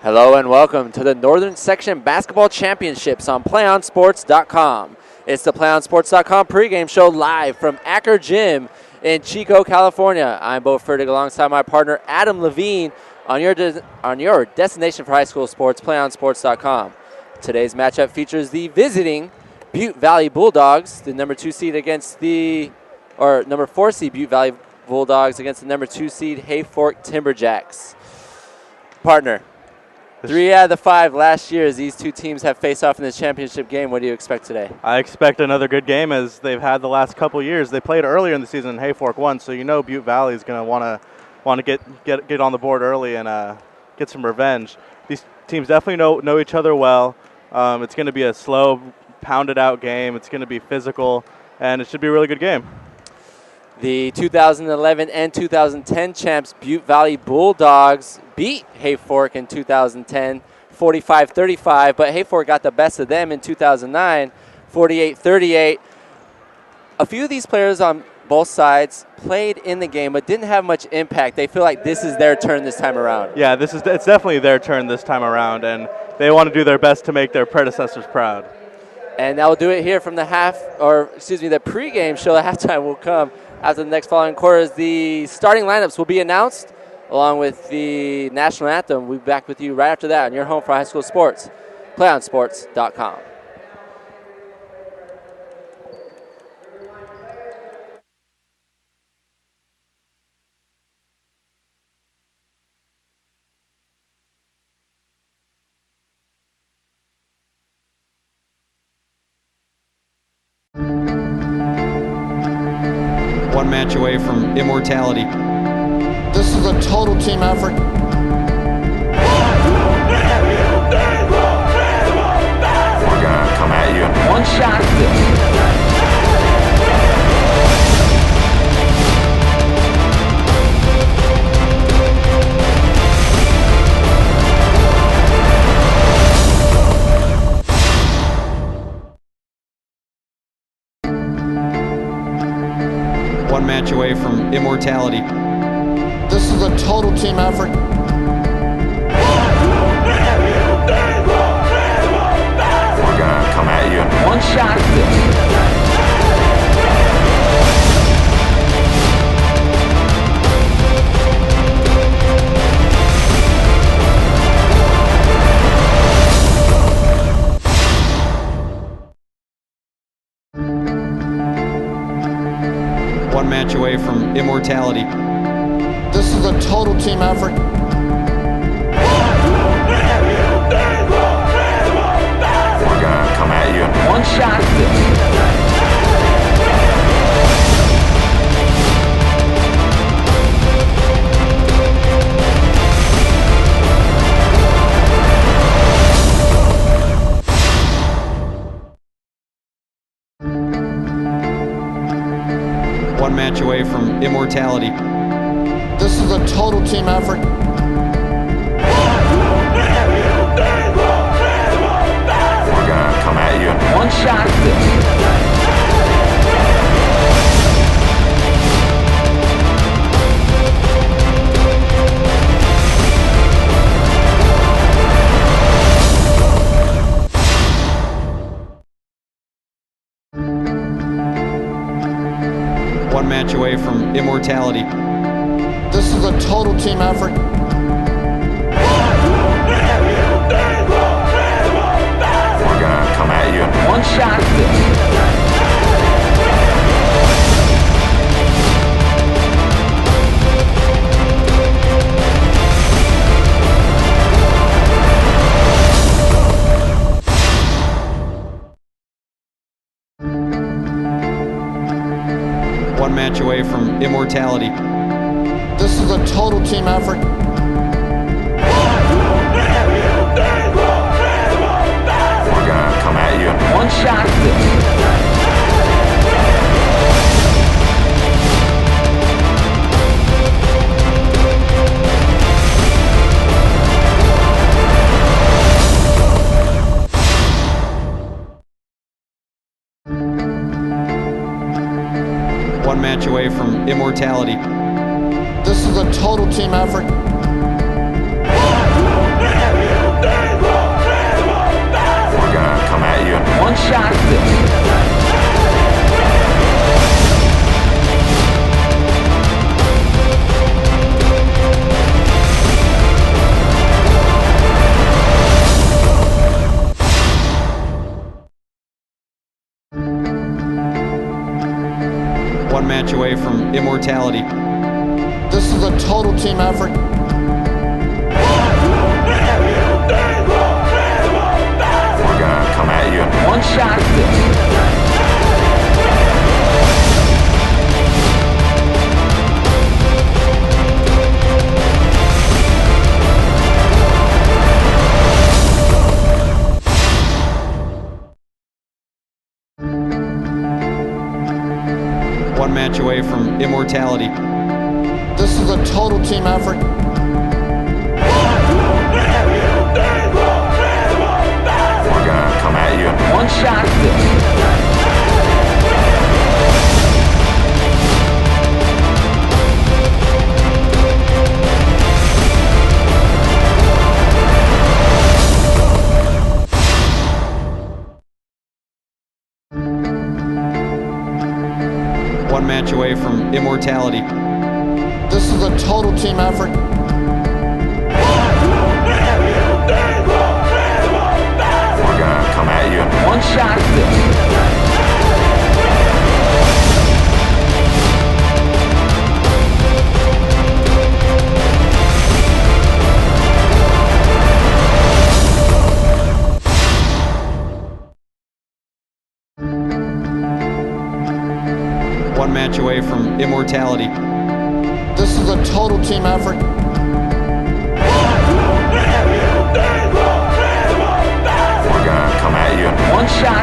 Hello and welcome to the Northern Section Basketball Championships on PlayOnSports.com. It's the PlayOnSports.com pregame show live from Acker Gym in Chico, California. I'm Bo Fertig alongside my partner Adam Levine on your destination for high school sports, PlayOnSports.com. Today's matchup features the visiting Butte Valley Bulldogs, the number 4 seed Butte Valley Bulldogs against the number 2 seed Hayfork Timberjacks. Partner, 3 out of the 5 last year as these two teams have faced off in the championship game. What do you expect today? I expect another good game as they've had the last couple years. They played earlier in the season and Hayfork won, so you know Butte Valley is going to want to get on the board early and get some revenge. These teams definitely know each other well. It's going to be a slow, pounded out game. It's going to be physical, and it should be a really good game. The 2011 and 2010 champs Butte Valley Bulldogs beat Hayfork in 2010, 45-35, but Hayfork got the best of them in 2009, 48-38. A few of these players on both sides played in the game but didn't have much impact. They feel like this is their turn this time around. Yeah, it's definitely their turn this time around, and they want to do their best to make their predecessors proud. And that will do it here from the pregame show. The halftime will come after the next following quarters. The starting lineups will be announced along with the national anthem. We'll be back with you right after that on your home for high school sports, PlayOnSports.com. One match away from immortality. This is a total team effort. We're gonna come at you. One shot. One match away from immortality. This is a total team effort. We're gonna come at you. One shot. One match away from immortality. This is a total team effort. We're gonna come at you. One shot. One match away from immortality. This is a total team effort. We're gonna come at you. One shot. One match away from immortality. This is a total team effort. We're gonna come at you. One shot. One match away from immortality. This is a total team effort. We're gonna come at you. One shot. One match away from immortality. This is a total team effort. immortality. This is a total team effort. We're gonna come at you. One shot. One match away from immortality. This is a total team effort. We're gonna come at you. One shot. One match away from immortality. This is a total team effort. We're gonna come at you. One shot. One match away from immortality. This is a total team effort. We're gonna come at you. One shot.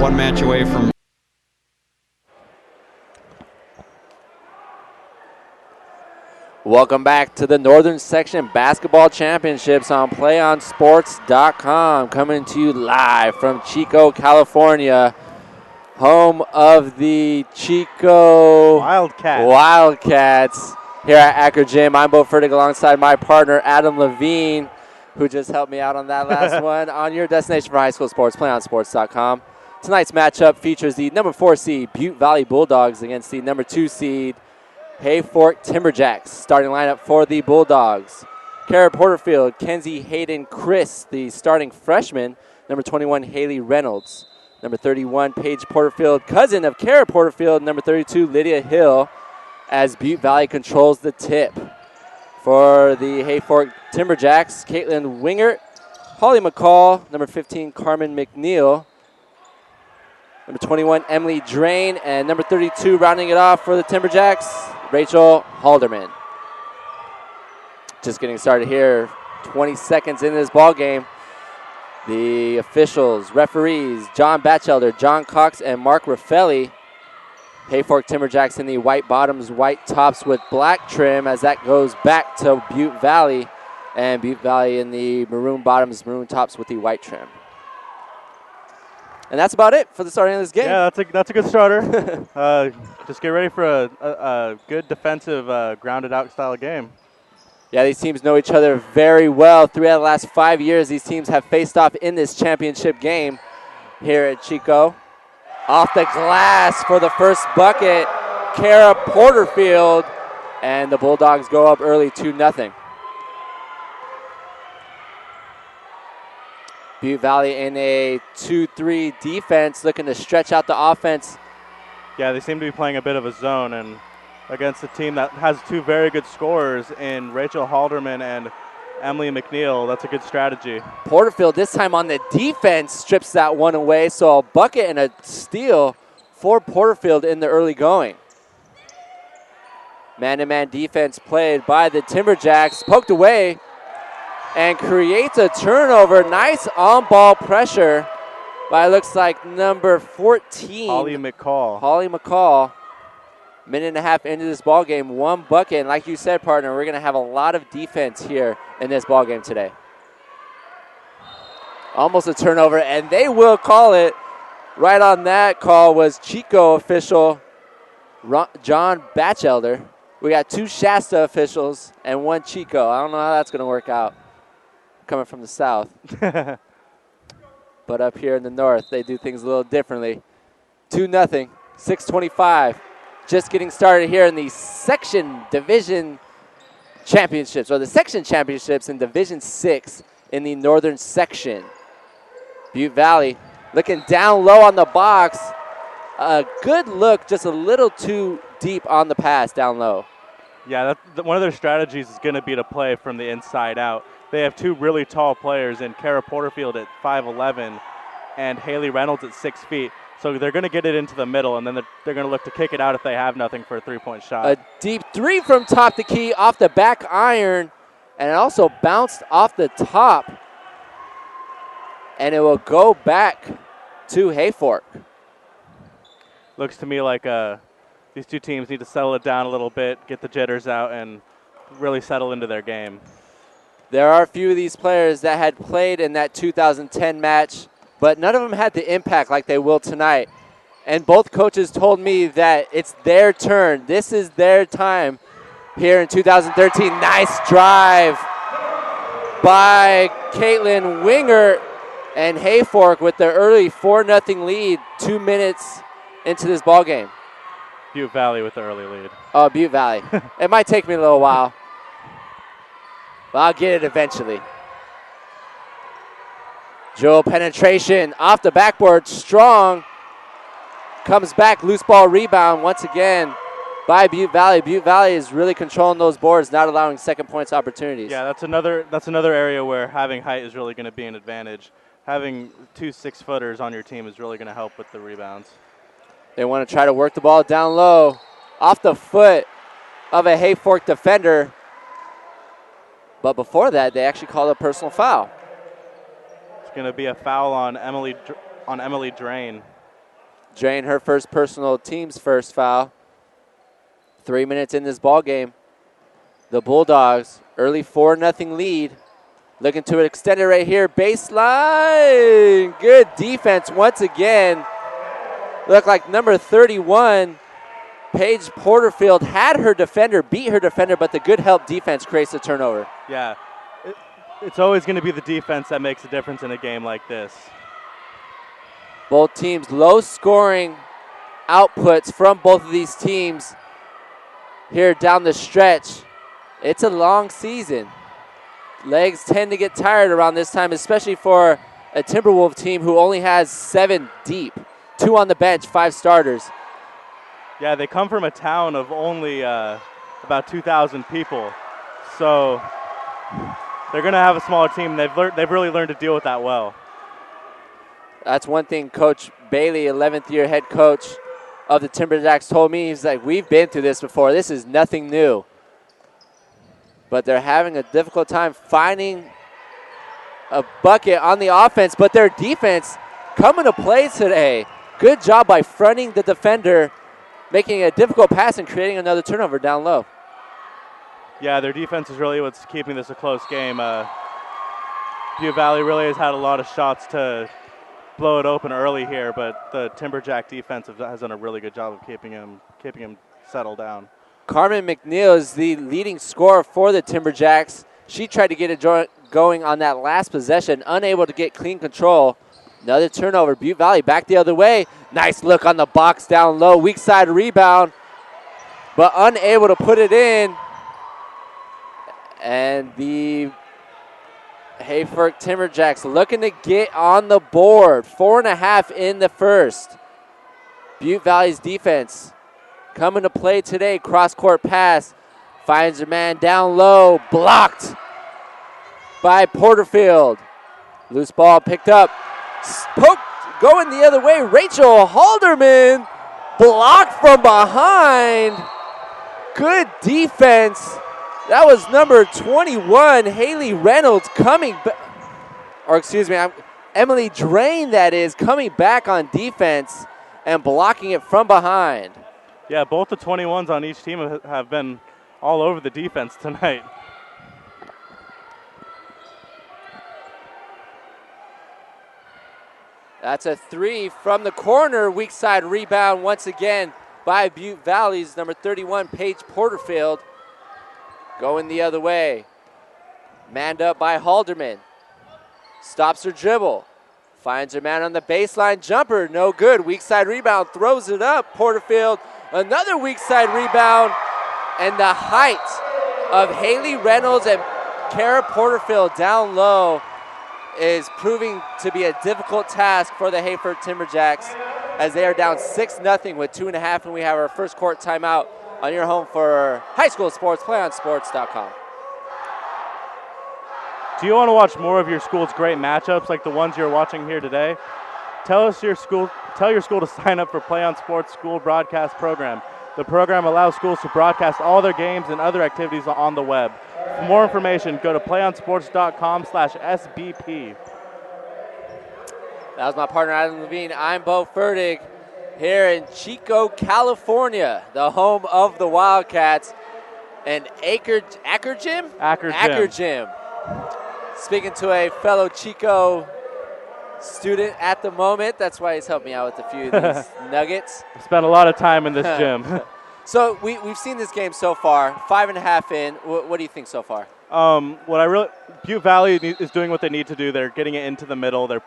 One match away from Welcome back to the Northern Section Basketball Championships on PlayOnSports.com, coming to you live from Chico, California, home of the Chico Wildcats here at Acker Gym. I'm Bo Furtick alongside my partner Adam Levine, who just helped me out on that last one, on your destination for high school sports, PlayOnSports.com. Tonight's matchup features the number 4 seed Butte Valley Bulldogs against the number 2 seed Hayfork Timberjacks. Starting lineup for the Bulldogs: Kara Porterfield, Kenzie Hayden Chris, the starting freshman. Number 21, Haley Reynolds. Number 31, Paige Porterfield, cousin of Kara Porterfield. Number 32, Lydia Hill, as Butte Valley controls the tip. For the Hayfork Timberjacks, Caitlin Wingert, Holly McCall, number 15, Carmen McNeil, number 21, Emily Drain, and number 32, rounding it off for the Timberjacks, Rachel Halderman. Just getting started here, 20 seconds into this ball game. The officials, referees, John Batchelder, John Cox, and Mark Raffelli. Hayfork Timberjacks in the white bottoms, white tops with black trim, as that goes back to Butte Valley. And Butte Valley in the maroon bottoms, maroon tops with the white trim. And that's about it for the starting of this game. Yeah, that's a good starter. Just get ready for a good defensive, grounded out style game. Yeah, these teams know each other very well. 3 out of the last 5 years, these teams have faced off in this championship game here at Chico. Off the glass for the first bucket, Kara Porterfield, and the Bulldogs go up early 2-0. Butte Valley in a 2-3 defense, looking to stretch out the offense. Yeah, they seem to be playing a bit of a zone, and against a team that has 2 very good scorers in Rachel Halderman and Emily McNeil, that's a good strategy. Porterfield this time on the defense strips that one away, so a bucket and a steal for Porterfield in the early going. Man-to-man defense played by the Timberjacks, poked away and creates a turnover. Nice on-ball pressure by, looks like, number 14. Holly McCall. Minute and a half into this ball game, 1 bucket. And like you said, partner, we're going to have a lot of defense here in this ball game today. Almost a turnover, and they will call it. Right on that call was Chico official John Batchelder. We got 2 Shasta officials and 1 Chico. I don't know how that's going to work out coming from the south. But up here in the north, they do things a little differently. 2-0. 6:25. Just getting started here in the section division championships, or the section championships in Division 6 in the northern section. Butte Valley looking down low on the box. A good look, just a little too deep on the pass down low. Yeah, one of their strategies is going to be to play from the inside out. They have two really tall players in Kara Porterfield at 5'11" and Haley Reynolds at 6 feet. So they're going to get it into the middle, and then they're going to look to kick it out if they have nothing for a three-point shot. A deep three from top the key off the back iron, and it also bounced off the top. And it will go back to Hayfork. Looks to me like these two teams need to settle it down a little bit, get the jitters out, and really settle into their game. There are a few of these players that had played in that 2010 match, but none of them had the impact like they will tonight. And both coaches told me that it's their turn. This is their time here in 2013. Nice drive by Caitlin Winger, and Hayfork with their early 4-0 lead 2 minutes into this ball game. Butte Valley with the early lead. Oh, Butte Valley. It might take me a little while, but I'll get it eventually. Joe penetration off the backboard, strong. Comes back, loose ball rebound once again by Butte Valley. Butte Valley is really controlling those boards, not allowing second points opportunities. Yeah, that's another area where having height is really going to be an advantage. Having two 6-footers on your team is really going to help with the rebounds. They want to try to work the ball down low, off the foot of a Hayfork defender. But before that, they actually called a personal foul. It's going to be a foul on Emily Drain. Drain, her first personal, team's first foul. 3 minutes in this ball game. The Bulldogs, early 4-0 lead. Looking to extend it right here. Baseline. Good defense once again. Looked like number 31, Paige Porterfield, had her defender, beat her defender, but the good help defense creates the turnover. Yeah, it's always going to be the defense that makes a difference in a game like this. Both teams, low scoring outputs from both of these teams here down the stretch. It's a long season. Legs tend to get tired around this time, especially for a Timberwolf team who only has 7 deep. 2 on the bench, 5 starters. Yeah, they come from a town of only about 2,000 people. So they're going to have a smaller team. They've really learned to deal with that well. That's one thing Coach Bailey, 11th year head coach of the Timberjacks, told me. He's like, we've been through this before. This is nothing new. But they're having a difficult time finding a bucket on the offense, but their defense coming to play today. Good job by fronting the defender, making a difficult pass and creating another turnover down low. Yeah, their defense is really what's keeping this a close game. Butte Valley really has had a lot of shots to blow it open early here, but the Timberjack defense has done a really good job of keeping him settled down. Carmen McNeil is the leading scorer for the Timberjacks. She tried to get it going on that last possession, unable to get clean control. Another turnover. Butte Valley back the other way. Nice look on the box down low. Weak side rebound, but unable to put it in. And the Hayfork Timberjacks looking to get on the board. 4.5 in the first. Butte Valley's defense coming to play today. Cross-court pass. Finds her man down low. Blocked by Porterfield. Loose ball picked up. Poked, going the other way. Rachel Halderman blocked from behind. Good defense. That was number 21, Haley Reynolds, coming back. Or excuse me, Emily Drain, that is, coming back on defense and blocking it from behind. Yeah, both the 21s on each team have been all over the defense tonight. That's a 3 from the corner. Weak side rebound once again by Butte Valley's number 31, Paige Porterfield. Going the other way. Manned up by Halderman. Stops her dribble. Finds her man on the baseline jumper. No good. Weak side rebound. Throws it up. Porterfield, another weak side rebound. And the height of Haley Reynolds and Kara Porterfield down low is proving to be a difficult task for the Hayfork Timberjacks as they are down 6-0 with 2.5, and we have our first court timeout on your home for high school sports, playonsports.com. Do you want to watch more of your school's great matchups like the ones you're watching here today? Tell your school to sign up for Play on Sports School Broadcast Program. The program allows schools to broadcast all their games and other activities on the web. For more information, go to playonsports.com/SBP. That was my partner, Adam Levine. I'm Bo Fertig here in Chico, California, the home of the Wildcats. And Acker Gym? Acker Gym. Speaking to a fellow Chico student at the moment. That's why he's helped me out with a few of these nuggets. Spent a lot of time in this gym. So we've seen this game so far, 5.5 in. What do you think so far? Butte Valley is doing what they need to do. They're getting it into the middle. They're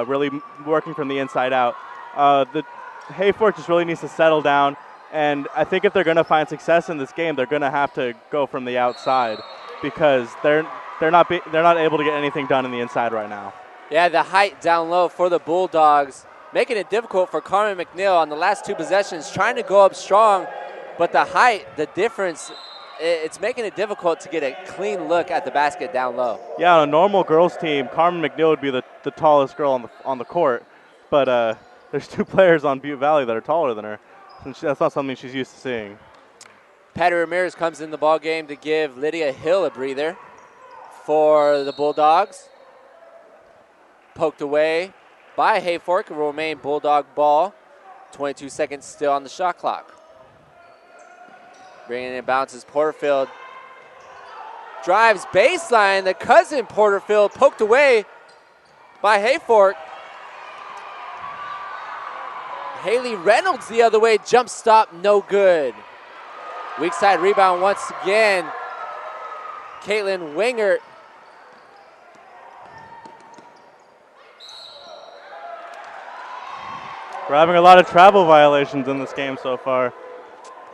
really working from the inside out. The Hayfork just really needs to settle down. And I think if they're going to find success in this game, they're going to have to go from the outside because they're not able to get anything done in the inside right now. Yeah, the height down low for the Bulldogs, making it difficult for Carmen McNeil on the last two possessions, trying to go up strong, but the height, the difference, it's making it difficult to get a clean look at the basket down low. Yeah, on a normal girls team, Carmen McNeil would be the tallest girl on the court, but there's two players on Butte Valley that are taller than her, and that's not something she's used to seeing. Patty Ramirez comes in the ball game to give Lydia Hill a breather for the Bulldogs. Poked away by Hayfork. It will remain Bulldog ball. 22 seconds still on the shot clock. Bringing in bounces Porterfield. Drives baseline. The cousin Porterfield poked away by Hayfork. Haley Reynolds the other way. Jump stop, no good. Weak side rebound once again. Caitlin Wingert. We're having a lot of travel violations in this game so far.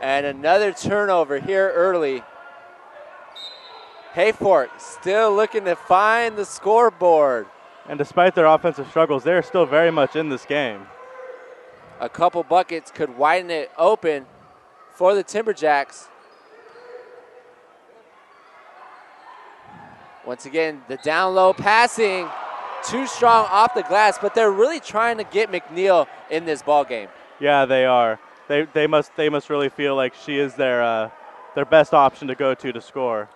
And another turnover here early. Hayfork still looking to find the scoreboard. And despite their offensive struggles, they're still very much in this game. A couple buckets could widen it open for the Timberjacks. Once again, the down low passing. Too strong off the glass, but they're really trying to get McNeil in this ball game. Yeah, they are. They must really feel like she is their best option to go to score.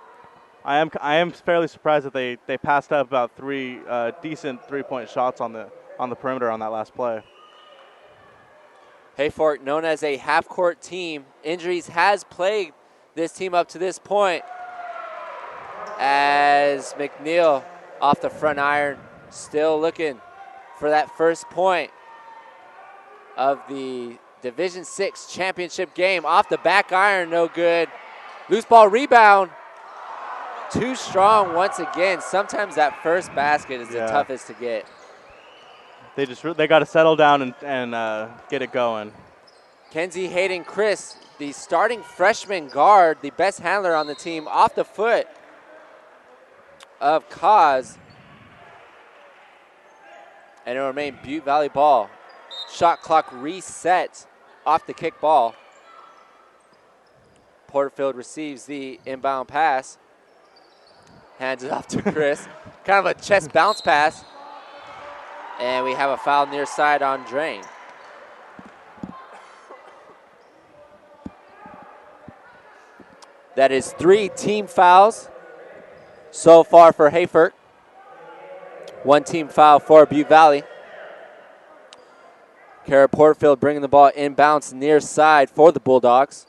I am fairly surprised that they passed up about three decent 3-point shots on the perimeter on that last play. Hayfork, known as a half-court team, injuries has plagued this team up to this point. As McNeil off the front iron, still looking for that first point of the Division VI championship game. Off the back iron, no good. Loose ball rebound. Too strong once again. Sometimes that first basket is the toughest to get. They got to settle down and get it going. Kenzie Hayden Chris, the starting freshman guard, the best handler on the team, off the foot of Kaz. And it will remain Butte Valley ball. Shot clock reset off the kick ball. Porterfield receives the inbound pass. Hands it off to Chris. Kind of a chest bounce pass. And we have a foul near side on Drain. That is 3 team fouls so far for Hayfork. 1 team foul for Butte Valley. Kara Porterfield bringing the ball inbounds near side for the Bulldogs.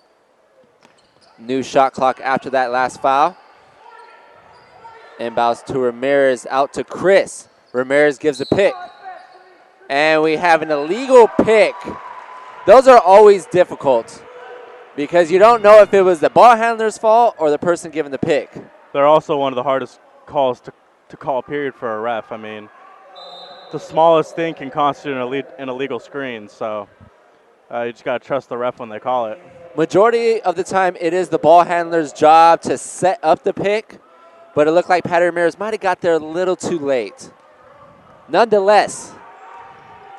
New shot clock after that last foul. Inbounds to Ramirez, out to Chris. Ramirez gives a pick. And we have an illegal pick. Those are always difficult because you don't know if it was the ball handler's fault or the person giving the pick. They're also one of the hardest calls to call, period, for a ref. I mean, the smallest thing can constitute an illegal screen. So you just got to trust the ref when they call it. Majority of the time, it is the ball handler's job to set up the pick, but it looked like Patty Ramirez might have got there a little too late. Nonetheless,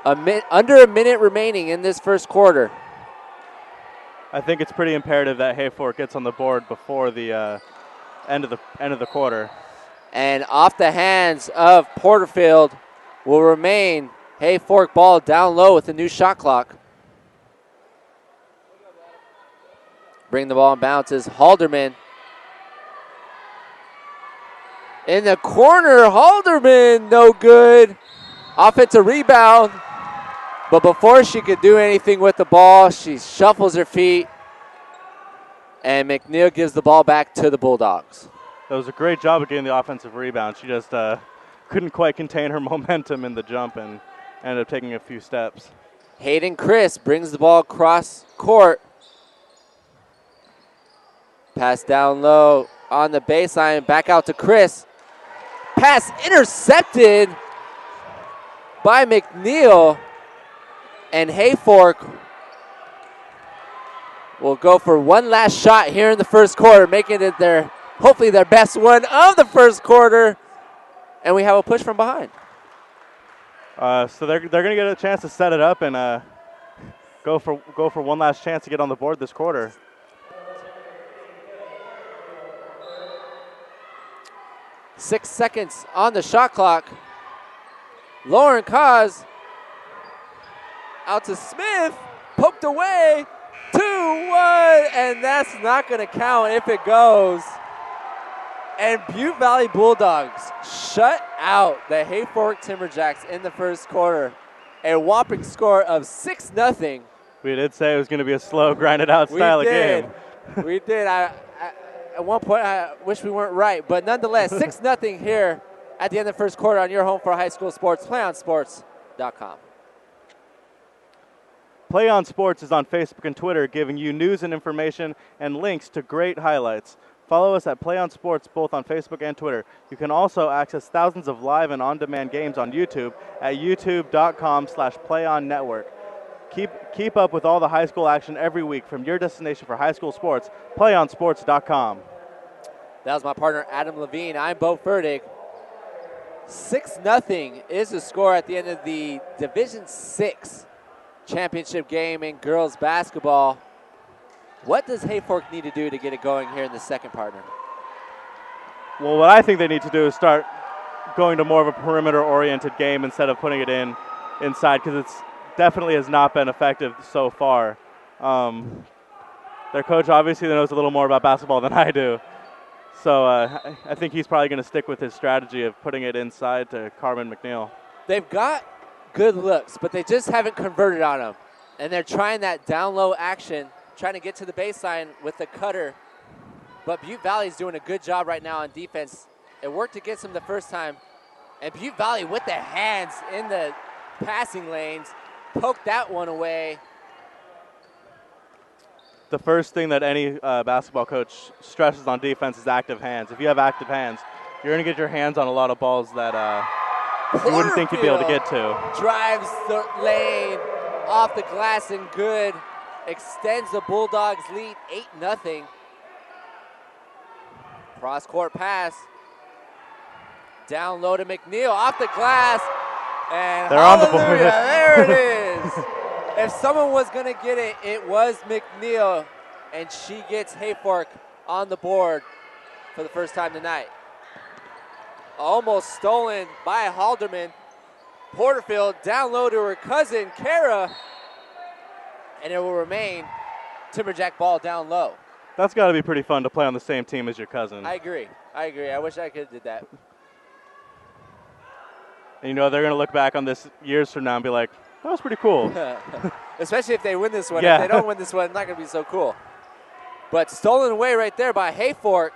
under a minute remaining in this first quarter. I think it's pretty imperative that Hayfork gets on the board before the end of the quarter. And off the hands of Porterfield will remain Hayfork ball down low with the new shot clock. Bring the ball and bounces. Halderman. In the corner, Halderman, no good. Offensive rebound. But before she could do anything with the ball, she shuffles her feet. And McNeil gives the ball back to the Bulldogs. That was a great job of getting the offensive rebound. She just couldn't quite contain her momentum in the jump and ended up taking a few steps. Hayden Chris brings the ball across court. Pass down low on the baseline, back out to Chris. Pass intercepted by McNeil, and Hayfork will go for one last shot here in the first quarter, making it hopefully their best one of the first quarter, and we have a push from behind. So they're going to get a chance to set it up and go for one last chance to get on the board this quarter. 6 seconds on the shot clock. Lauren Kaz out to Smith, poked away, 2-1, and that's not going to count if it goes. And Butte Valley Bulldogs shut out the Hayfork Timberjacks in the first quarter. A whopping score of 6-0. We did say it was going to be a slow, grinded-out style of game. We did. At one point, I wish we weren't right. But nonetheless, 6-0 here at the end of the first quarter on your home for high school sports, playonsports.com. Play On Sports is on Facebook and Twitter, giving you news and information and links to great highlights. Follow us at Play On Sports both on Facebook and Twitter. You can also access thousands of live and on-demand games on YouTube at youtube.com/playonnetwork. Keep up with all the high school action every week from your destination for high school sports, playonsports.com. That was my partner, Adam Levine. I'm Bo Ferdig. 6-0 is the score at the end of the Division VI championship game in girls basketball. What does Hayfork need to do to get it going here in the second, partner? Well, what I think they need to do is start going to more of a perimeter-oriented game instead of putting it inside, because it's definitely has not been effective so far. Their coach obviously knows a little more about basketball than I do. So I think he's probably going to stick with his strategy of putting it inside to Carmen McNeil. They've got good looks, but they just haven't converted on them. And they're trying that down-low action, trying to get to the baseline with the cutter. But Butte Valley's doing a good job right now on defense. It worked against them the first time. And Butte Valley with their hands in the passing lanes, poked that one away. The first thing that any basketball coach stresses on defense is active hands. If you have active hands, you're going to get your hands on a lot of balls that you wouldn't think you'd be able to get to. Drives the lane off the glass and good. Extends the Bulldogs' lead 8-0. Cross-court pass. Down low to McNeil, off the glass. And they're on the board. There it is. If someone was going to get it, it was McNeil. And she gets Hayfork on the board for the first time tonight. Almost stolen by Halderman. Porterfield down low to her cousin, Kara. And it will remain Timberjack ball down low. That's got to be pretty fun to play on the same team as your cousin. I agree. I wish I could have did that. And you know, they're going to look back on this years from now and be like, that was pretty cool. Especially if they win this one. Yeah. If they don't win this one, it's not going to be so cool. But stolen away right there by Hayfork.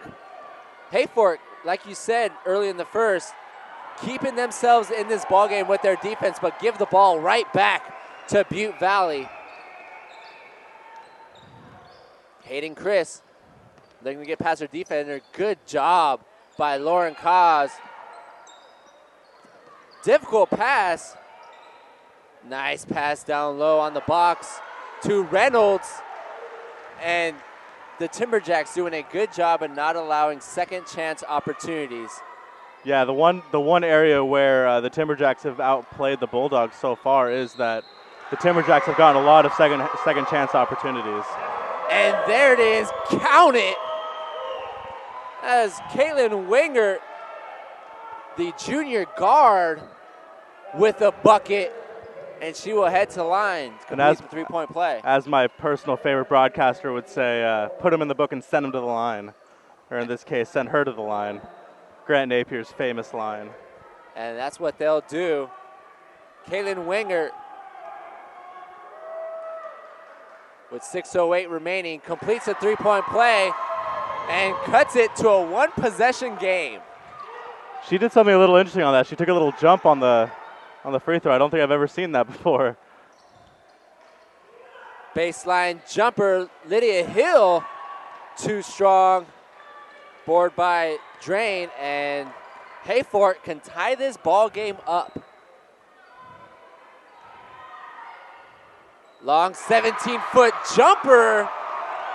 Hayfork, like you said early in the first, keeping themselves in this ballgame with their defense, but give the ball right back to Butte Valley. Hayden Chris, they're going to get past their defender. Good job by Lauren Kaz difficult pass. Nice pass down low on the box to Reynolds. And the Timberjacks doing a good job of not allowing second chance opportunities. Yeah, the one area where the Timberjacks have outplayed the Bulldogs so far is that the Timberjacks have gotten a lot of second chance opportunities. And there it is, count it, as Caitlin Winger, the junior guard, with a bucket, and she will head to the line to complete the three-point play. As my personal favorite broadcaster would say, put them in the book and send them to the line. Or in this case, send her to the line. Grant Napier's famous line. And that's what they'll do. Caitlin Winger, with 6:08 remaining, completes a three-point play and cuts it to a one-possession game. She did something a little interesting on that. She took a little jump on the free throw. I don't think I've ever seen that before. Baseline jumper, Lydia Hill, too strong. Board by Drain, and Hayfork can tie this ball game up. Long 17-foot jumper.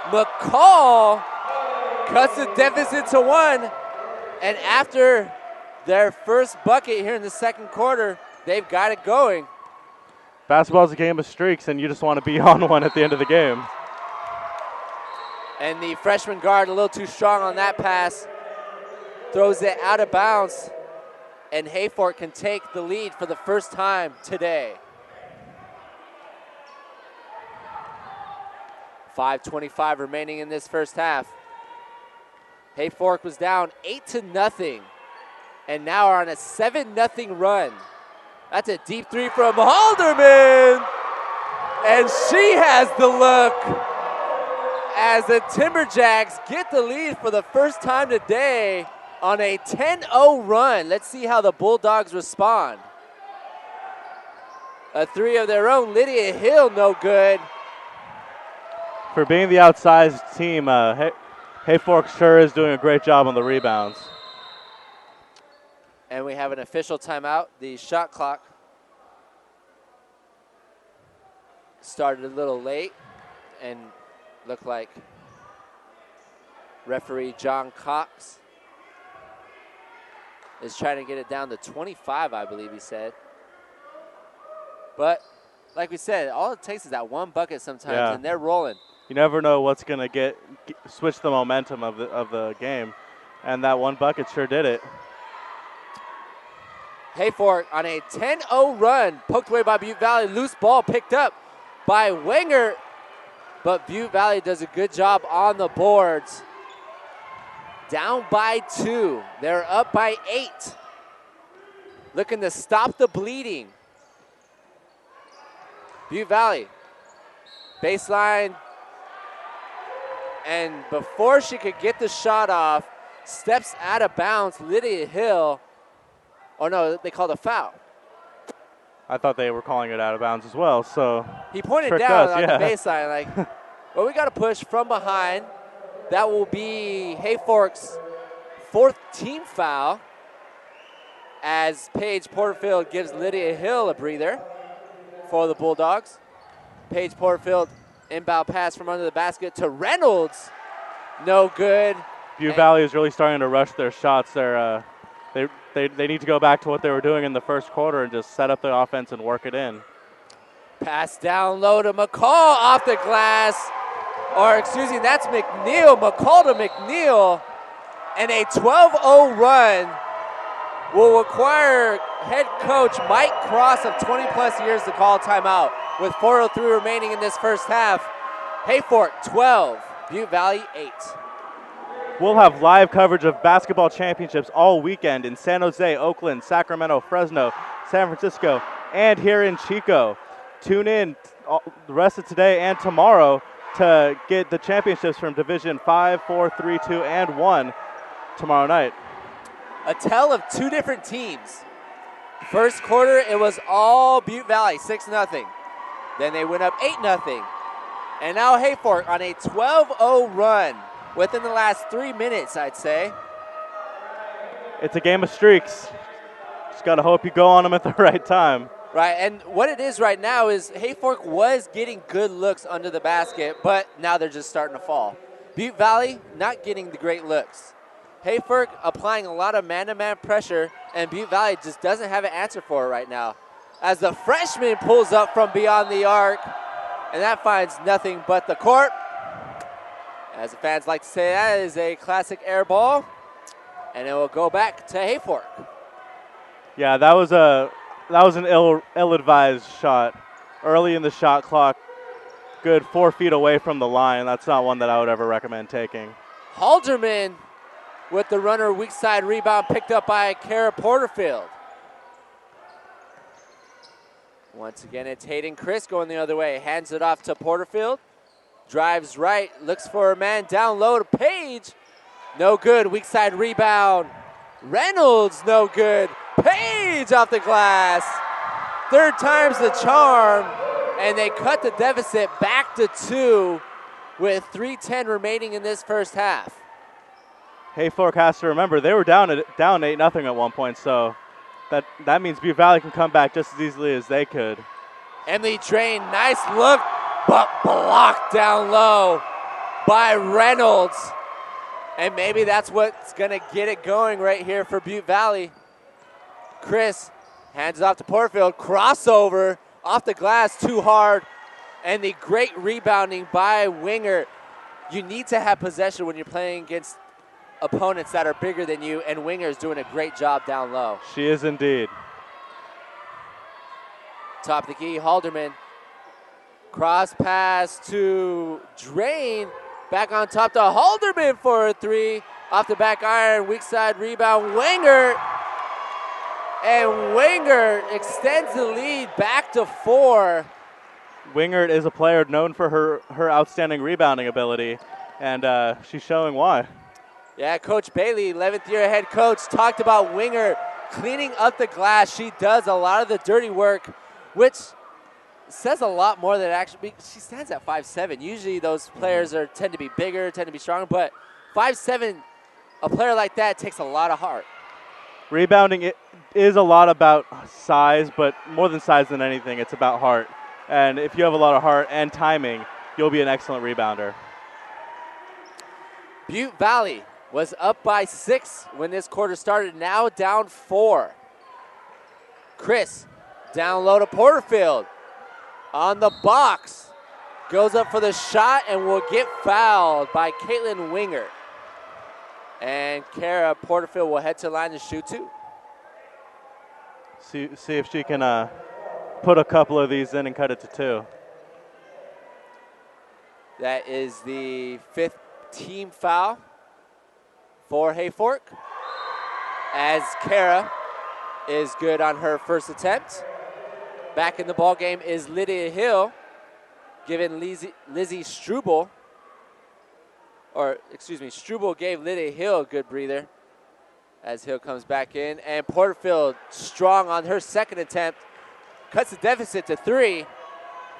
McCall cuts the deficit to one. And after their first bucket here in the second quarter, they've got it going. Basketball's a game of streaks, and you just want to be on one at the end of the game. And the freshman guard a little too strong on that pass. Throws it out of bounds. And Hayfork can take the lead for the first time today. 5:25 remaining in this first half. Hayfork was down 8-0. And now are on a 7-0 run. That's a deep three from Halderman. And she has the look. As the Timberjacks get the lead for the first time today on a 10-0 run. Let's see how the Bulldogs respond. A three of their own, Lydia Hill, no good. For being the outsized team, Hayfork sure is doing a great job on the rebounds. And we have an official timeout. The shot clock started a little late and looked like referee John Cox is trying to get it down to 25, I believe he said. But like we said, all it takes is that one bucket sometimes, and they're rolling. You never know what's going to switch the momentum of the game, and that one bucket sure did it. Hayfork on a 10-0 run, poked away by Butte Valley. Loose ball picked up by Wenger, but Butte Valley does a good job on the boards. Down by 2. They're up by 8. Looking to stop the bleeding. Butte Valley, baseline. And before she could get the shot off, steps out of bounds, Lydia Hill. Oh no, they called a foul. I thought they were calling it out of bounds as well, so. He pointed down on the baseline, like, well, we got to push from behind. That will be Hayfork's 4th team foul as Paige Porterfield gives Lydia Hill a breather for the Bulldogs. Paige Porterfield, inbound pass from under the basket to Reynolds. No good. Butte Valley is really starting to rush their shots. They need to go back to what they were doing in the first quarter and just set up the offense and work it in. Pass down low to McCall off the glass. Or excuse me, that's McNeil. McCall to McNeil. And a 12-0 run will require head coach Mike Cross of 20-plus years to call a timeout with 4:03 remaining in this first half. Hayfork 12, Butte Valley 8. We'll have live coverage of basketball championships all weekend in San Jose, Oakland, Sacramento, Fresno, San Francisco, and here in Chico. Tune in the rest of today and tomorrow to get the championships from Division 5, 4, 3, 2, and 1 tomorrow night. A tale of two different teams. First quarter, it was all Butte Valley, 6-0. Then they went up 8-0. And now Hayfork on a 12-0 run within the last 3 minutes, I'd say. It's a game of streaks. Just got to hope you go on them at the right time. Right, and what it is right now is Hayfork was getting good looks under the basket, but now they're just starting to fall. Butte Valley not getting the great looks. Hayfork applying a lot of man-to-man pressure, and Butte Valley just doesn't have an answer for it right now. As the freshman pulls up from beyond the arc, and that finds nothing but the court. As the fans like to say, that is a classic air ball, and it will go back to Hayfork. Yeah, that was an ill-advised shot. Early in the shot clock, good 4 feet away from the line. That's not one that I would ever recommend taking. Halderman with the runner weak side rebound picked up by Kara Porterfield. Once again, it's Hayden Chris going the other way. Hands it off to Porterfield. Drives right, looks for a man down low to Page. No good, weak side rebound. Reynolds, no good. Page off the glass. Third time's the charm, and they cut the deficit back to 2 with 3:10 remaining in this first half. Hayfork has to remember they were down 8-0 at one point, so that means Butte Valley can come back just as easily as they could. Emily Drain, nice look, but blocked down low by Reynolds. And maybe that's what's going to get it going right here for Butte Valley. Chris hands it off to Porterfield. Crossover off the glass, too hard. And the great rebounding by Winger. You need to have possession when you're playing against opponents that are bigger than you, and Winger is doing a great job down low. She is indeed. Top of the key, Halderman. Cross pass to Drain. Back on top to Halderman for a 3. Off the back iron, weak side rebound, Winger. And Winger extends the lead back to 4. Wingert is a player known for her outstanding rebounding ability, and she's showing why. Yeah, Coach Bailey, 11th year head coach, talked about Winger cleaning up the glass. She does a lot of the dirty work, which says a lot more than actually. She stands at 5'7". Usually those players tend to be bigger, tend to be stronger, but 5'7", a player like that takes a lot of heart. Rebounding it is a lot about size, but more than size than anything, it's about heart. And if you have a lot of heart and timing, you'll be an excellent rebounder. Butte Valley was up by 6 when this quarter started, now down 4. Chris down low to Porterfield. On the box, goes up for the shot and will get fouled by Caitlin Winger. And Kara Porterfield will head to the line to shoot 2. See if she can put a couple of these in and cut it to 2. That is the 5th team foul for Hayfork, as Kara is good on her first attempt. Back in the ball game is Lydia Hill, giving Lizzie Struble, Struble gave Lydia Hill a good breather as Hill comes back in. And Porterfield strong on her second attempt, cuts the deficit to 3,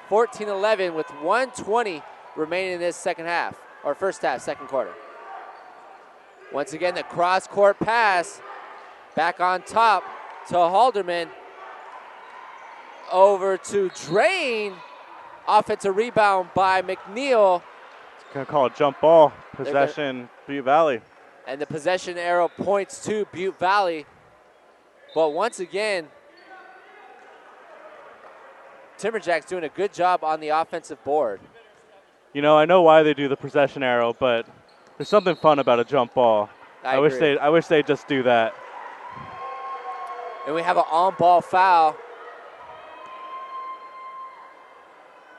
14-11 with 1:20 remaining in this second half, or first half, second quarter. Once again, the cross-court pass back on top to Halderman. Over to Drain. Offensive rebound by McNeil. Going to call a jump ball. Possession, Butte Valley. And the possession arrow points to Butte Valley. But once again, Timberjack's doing a good job on the offensive board. You know, I know why they do the possession arrow, but there's something fun about a jump ball. I wish they'd just do that. And we have an on-ball foul.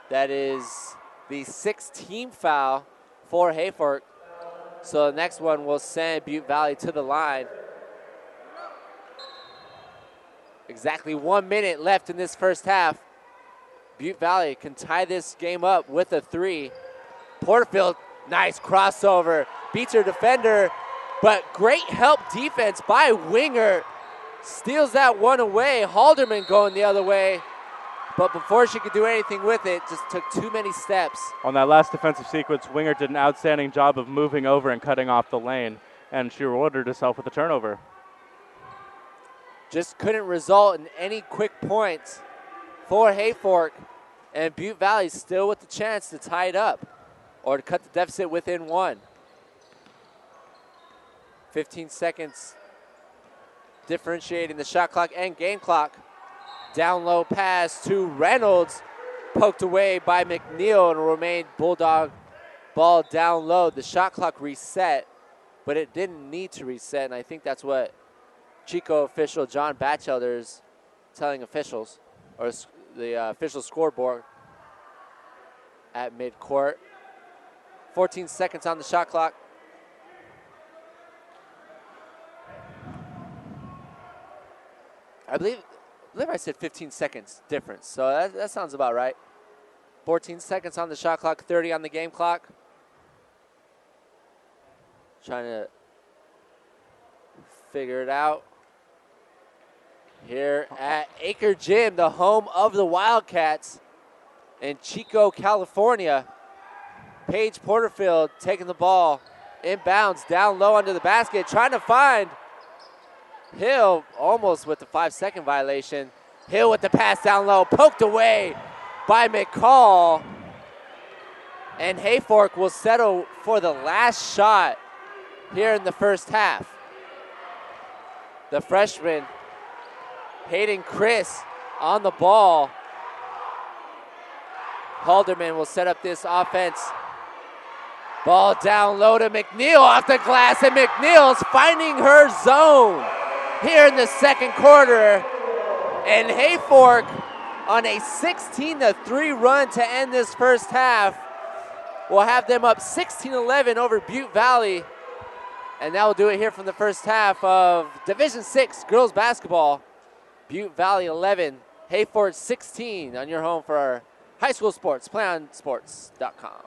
That is the 6th team foul for Hayfork. So the next one will send Butte Valley to the line. Exactly 1 minute left in this first half. Butte Valley can tie this game up with a 3. Porterfield, nice crossover. Beats her defender, but great help defense by Winger. Steals that one away. Halderman going the other way. But before she could do anything with it, just took too many steps. On that last defensive sequence, Winger did an outstanding job of moving over and cutting off the lane, and she rewarded herself with a turnover. just couldn't result in any quick points for Hayfork, and Butte Valley still with the chance to tie it up or to cut the deficit within 1. 15 seconds differentiating the shot clock and game clock. Down low pass to Reynolds, poked away by McNeil, and will remain Bulldog ball down low. The shot clock reset, but it didn't need to reset, and I think that's what Chico official John Batchelder is telling officials, or the official scoreboard at midcourt. 14 seconds on the shot clock. I believe I said 15 seconds difference, so that sounds about right. 14 seconds on the shot clock, 30 on the game clock. Trying to figure it out here at Acre Gym, the home of the Wildcats in Chico, California. Paige Porterfield taking the ball inbounds, down low under the basket, trying to find Hill, almost with the 5-second violation. Hill with the pass down low, poked away by McCall. And Hayfork will settle for the last shot here in the first half. The freshman, Hayden Chris, on the ball. Halderman will set up this offense. Ball down low to McNeil off the glass, and McNeil's finding her zone here in the second quarter. And Hayfork on a 16-3 run to end this first half will have them up 16-11 over Butte Valley. And that will do it here from the first half of Division VI girls basketball. Butte Valley 11, Hayfork 16 on your home for our high school sports, playonsports.com.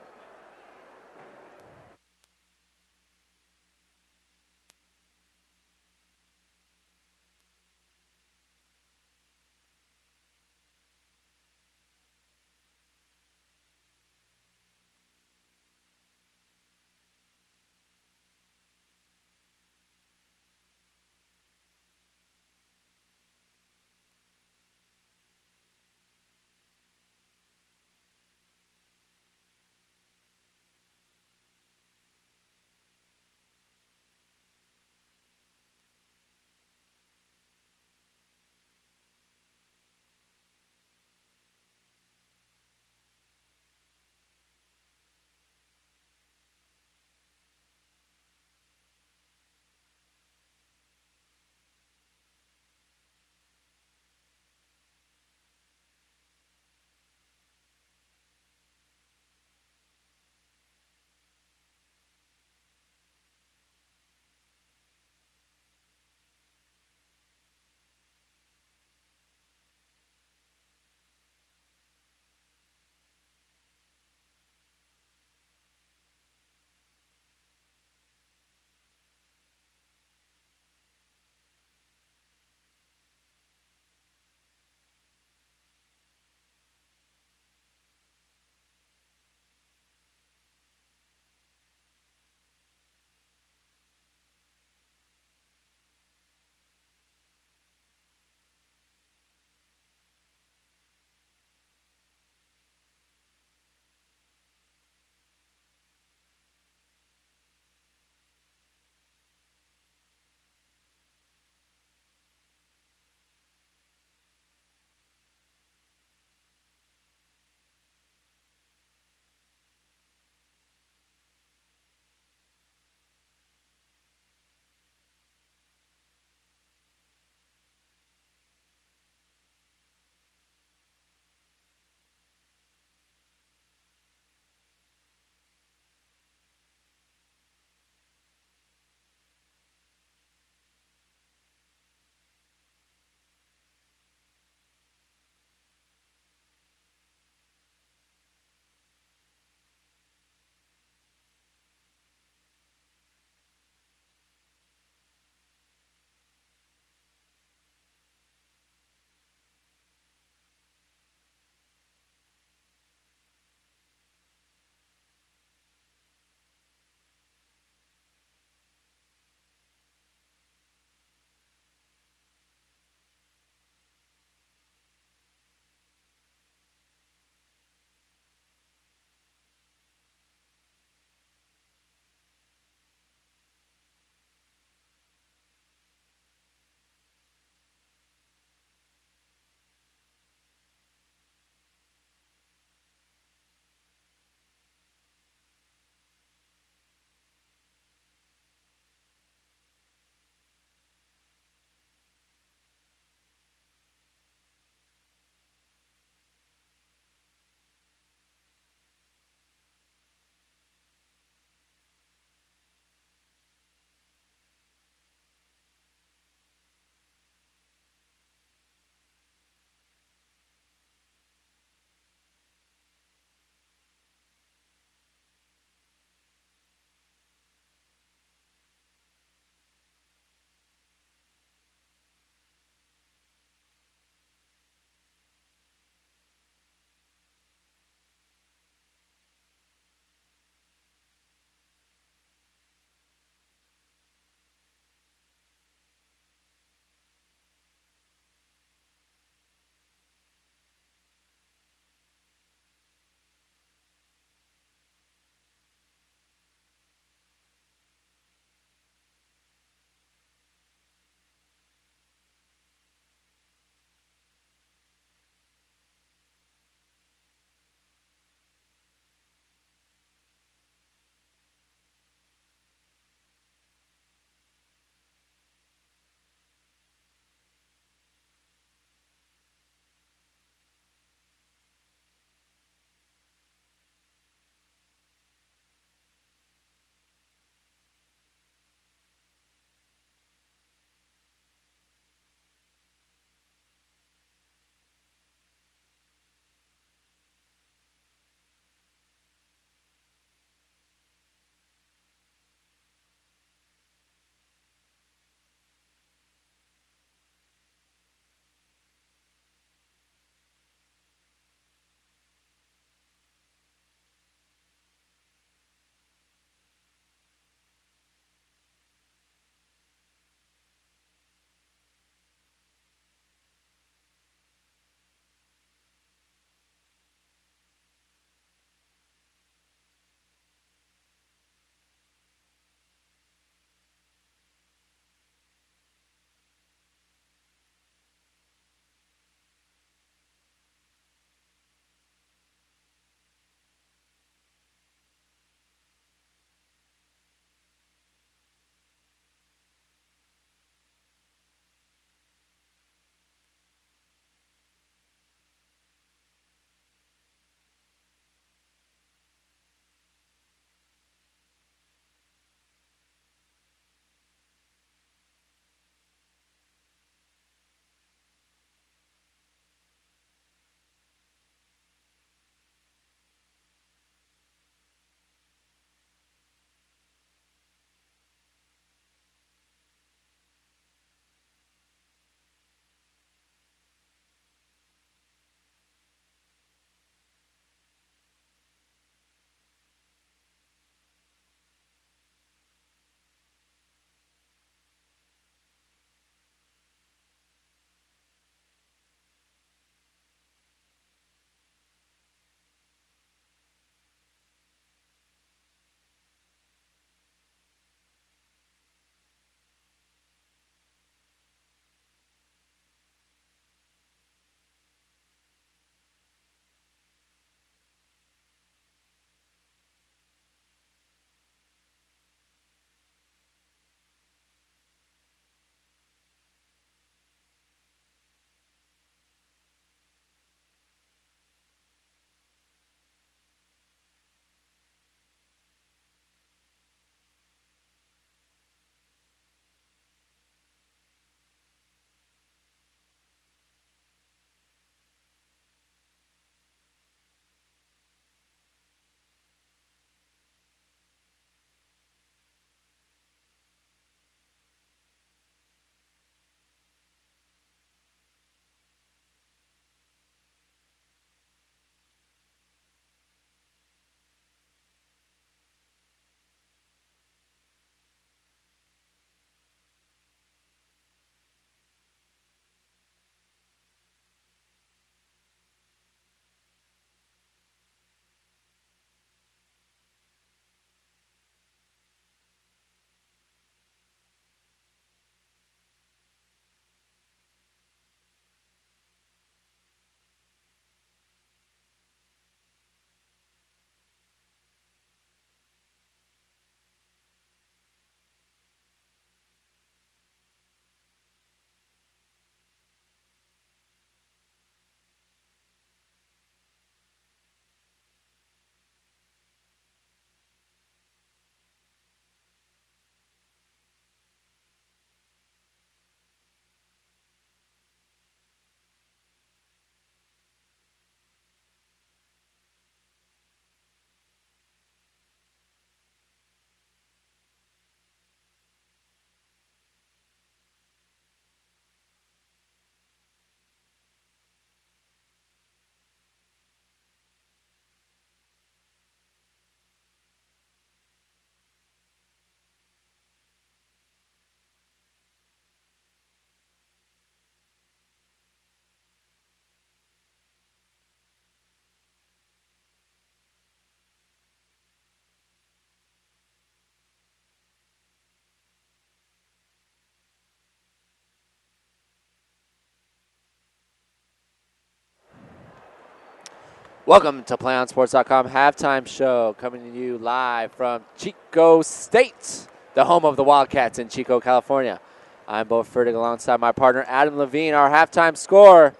Welcome to PlayOnSports.com halftime show, coming to you live from Chico State, the home of the Wildcats in Chico, California. I'm Bo Fertig alongside my partner Adam Levine. Our halftime score,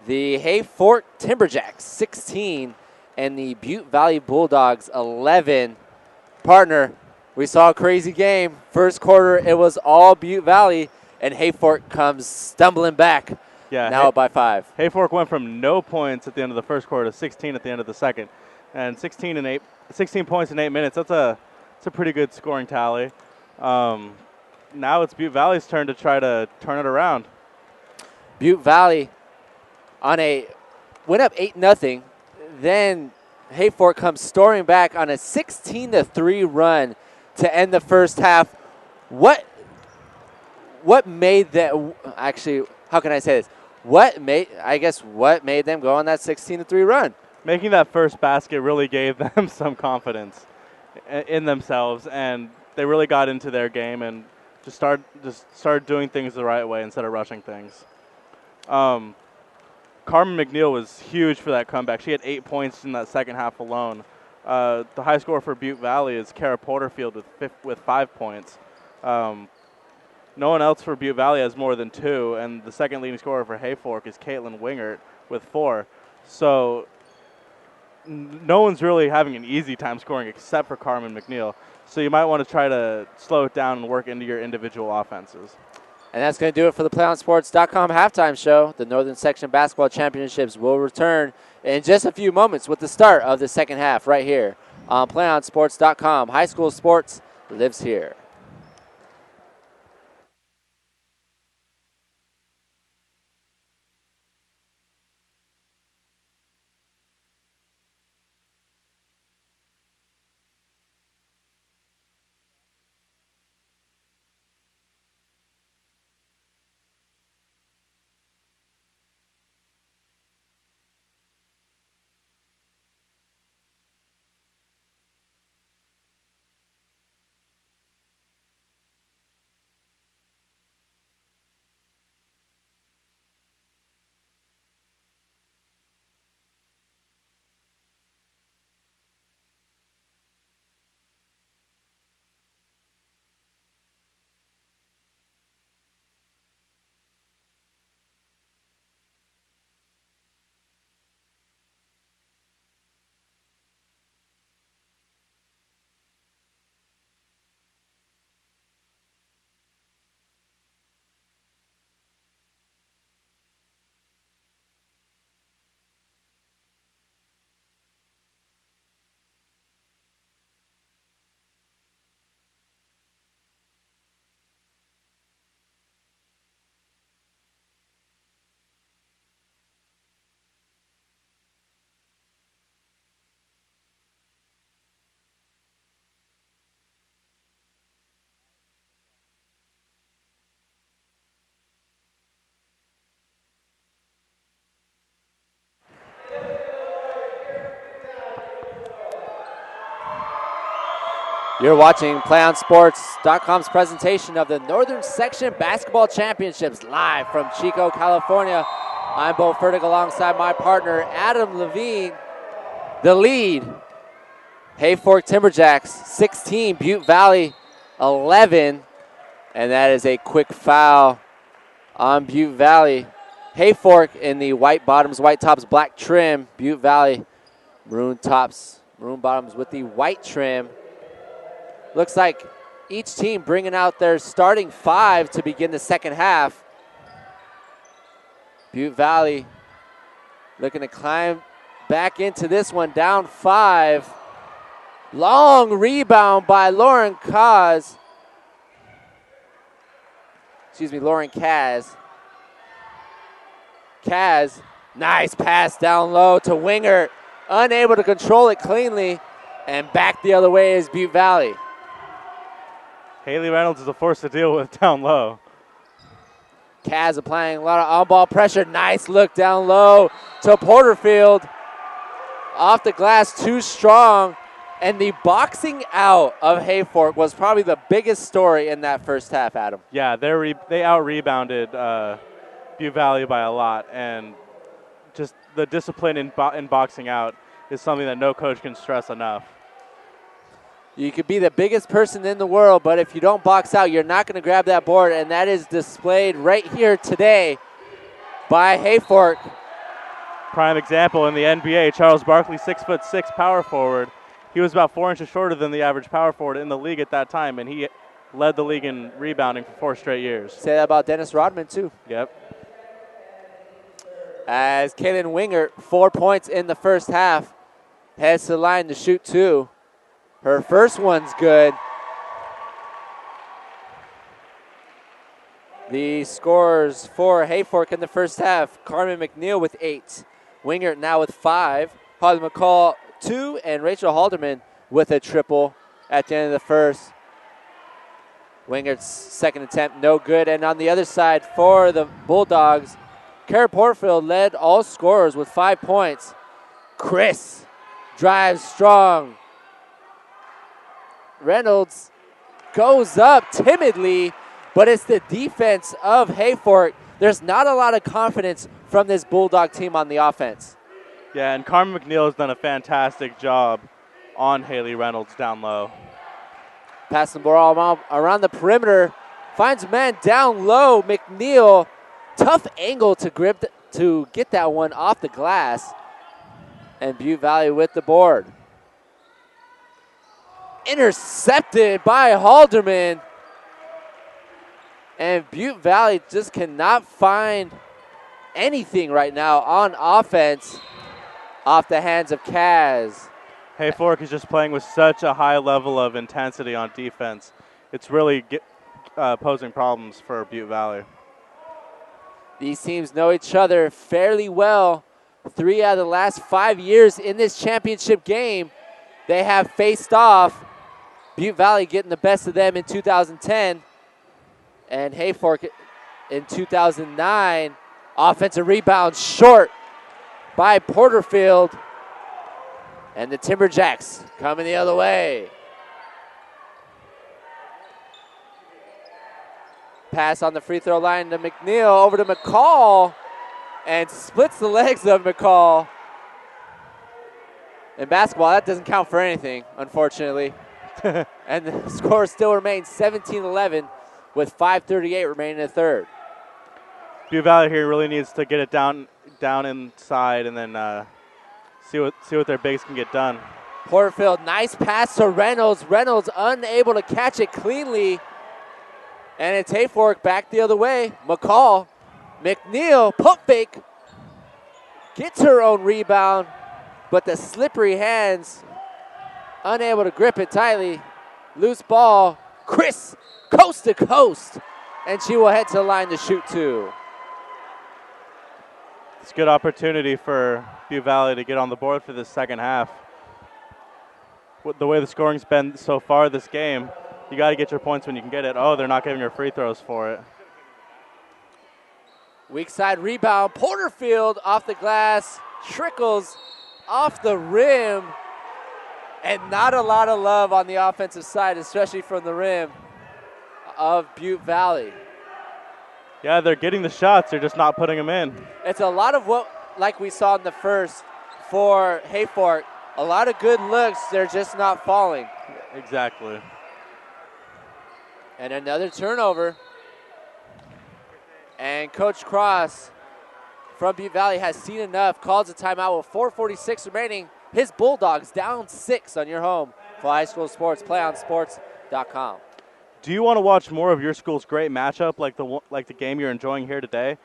the Hayfork Timberjacks 16 and the Butte Valley Bulldogs 11. Partner, we saw a crazy game. First quarter, it was all Butte Valley, and Hayfork comes stumbling back. Yeah, now up by 5. Hayfork went from no points at the end of the first quarter to 16 at the end of the second, and 16 points in 8 minutes. That's a pretty good scoring tally. Now it's Butte Valley's turn to try to turn it around. Butte Valley went up 8-0. Then Hayfork comes storming back on a 16-3 run to end the first half. What made that? Actually, how can I say this? What made them go on that 16-3 run? Making that first basket really gave them some confidence in themselves, and they really got into their game and just started doing things the right way instead of rushing things. Carmen McNeil was huge for that comeback. She had 8 points in that second half alone. The high score for Butte Valley is Kara Porterfield with 5 points. No one else for Butte Valley has more than 2, and the second leading scorer for Hayfork is Caitlin Wingert with 4. So no one's really having an easy time scoring except for Carmen McNeil. So you might want to try to slow it down and work into your individual offenses. And that's going to do it for the PlayOnSports.com halftime show. The Northern Section Basketball Championships will return in just a few moments with the start of the second half right here on PlayOnSports.com. High school sports lives here. You're watching PlayOnSports.com's presentation of the Northern Section Basketball Championships live from Chico, California. I'm Bo Fertig alongside my partner Adam Levine. The lead, Hayfork Timberjacks 16, Butte Valley 11. And that is a quick foul on Butte Valley. Hayfork in the white bottoms, white tops, black trim. Butte Valley, maroon tops, maroon bottoms with the white trim. Looks like each team bringing out their starting 5 to begin the second half. Butte Valley looking to climb back into this one, down 5. Long rebound by Lauren Kaz. Kaz, nice pass down low to Wingert. Unable to control it cleanly, and back the other way is Butte Valley. Haley Reynolds is a force to deal with down low. Kaz applying a lot of on-ball pressure. Nice look down low to Porterfield. Off the glass, too strong. And the boxing out of Hayfork was probably the biggest story in that first half, Adam. Yeah, they out-rebounded Butte Valley by a lot. And just the discipline in boxing out is something that no coach can stress enough. You could be the biggest person in the world, but if you don't box out, you're not going to grab that board, and that is displayed right here today by Hayfork. Prime example in the NBA, Charles Barkley, 6'6" power forward. He was about 4 inches shorter than the average power forward in the league at that time, and he led the league in rebounding for 4 straight years. Say that about Dennis Rodman, too. Yep. As Kaylin Wingert, 4 points in the first half, heads to the line to shoot 2. Her first one's good. The scores for Hayfork in the first half, Carmen McNeil with 8. Wingert now with 5. Holly McCall, 2. And Rachel Halderman with a triple at the end of the first. Wingert's second attempt, no good. And on the other side for the Bulldogs, Kara Porterfield led all scorers with 5 points. Chris drives strong. Reynolds goes up timidly, but it's the defense of Hayfork. There's not a lot of confidence from this Bulldog team on the offense. Yeah, and Carmen McNeil has done a fantastic job on Haley Reynolds down low. Passing the ball around the perimeter, finds a man down low. McNeil, tough angle to get that one off the glass. And Butte Valley with the board. Intercepted by Halderman. And Butte Valley just cannot find anything right now on offense off the hands of Kaz. Hayfork is just playing with such a high level of intensity on defense. It's really posing problems for Butte Valley. These teams know each other fairly well. 3 out of the last 5 years in this championship game, they have faced off. Butte Valley getting the best of them in 2010. And Hayfork in 2009. Offensive rebound short by Porterfield. And the Timberjacks coming the other way. Pass on the free throw line to McNeil, over to McCall, and splits the legs of McCall. In basketball, that doesn't count for anything, unfortunately. And the score still remains 17-11 with 5:38 remaining in the third. Butte Valley here really needs to get it down inside and then see what their bigs can get done. Porterfield, nice pass to Reynolds. Reynolds unable to catch it cleanly. And it's Hayfork back the other way. McCall, McNeil, pump fake. Gets her own rebound, but the slippery hands unable to grip it tightly. Loose ball. Chris, coast to coast. And she will head to the line to shoot 2. It's a good opportunity for Butte Valley to get on the board for this second half. The way the scoring's been so far this game, you got to get your points when you can get it. Oh, they're not giving her free throws for it. Weak side rebound. Porterfield off the glass. Trickles off the rim. And not a lot of love on the offensive side, especially from the rim of Butte Valley. Yeah, they're getting the shots. They're just not putting them in. It's a lot of what, like we saw in the first for Hayfork, a lot of good looks. They're just not falling. Exactly. And another turnover. And Coach Cross from Butte Valley has seen enough, calls a timeout with 4:46 remaining. His Bulldogs down 6 on your home for high school sports. PlayOnSports.com. Do you want to watch more of your school's great matchup like the game you're enjoying here today?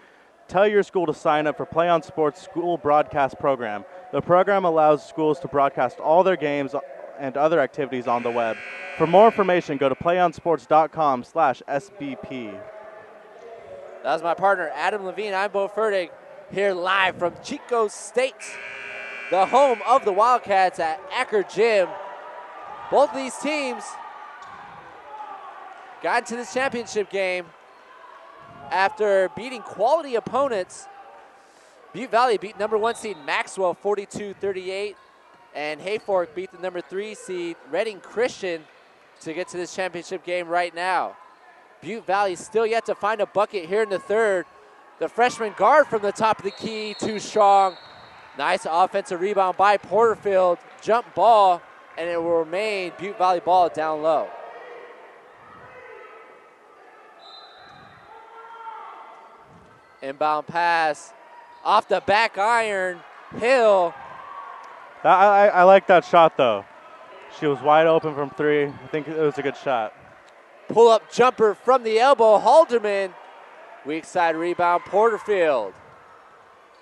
Tell your school to sign up for Play on Sports School Broadcast Program. The program allows schools to broadcast all their games and other activities on the web. For more information, go to playonsports.com/SBP. That was my partner, Adam Levine. I'm Bo Fertig, here live from Chico State, the home of the Wildcats at Acker Gym. Both of these teams got into this championship game after beating quality opponents. Butte Valley beat number 1 seed Maxwell 42-38, and Hayfork beat the number 3 seed Reading Christian to get to this championship game right now. Butte Valley still yet to find a bucket here in the third. The freshman guard from the top of the key, too strong. Nice offensive rebound by Porterfield. Jump ball, and it will remain Butte Valley ball down low. Inbound pass off the back iron. Hill. I like that shot, though. She was wide open from three. I think it was a good shot. Pull-up jumper from the elbow. Halderman. Weak side rebound, Porterfield.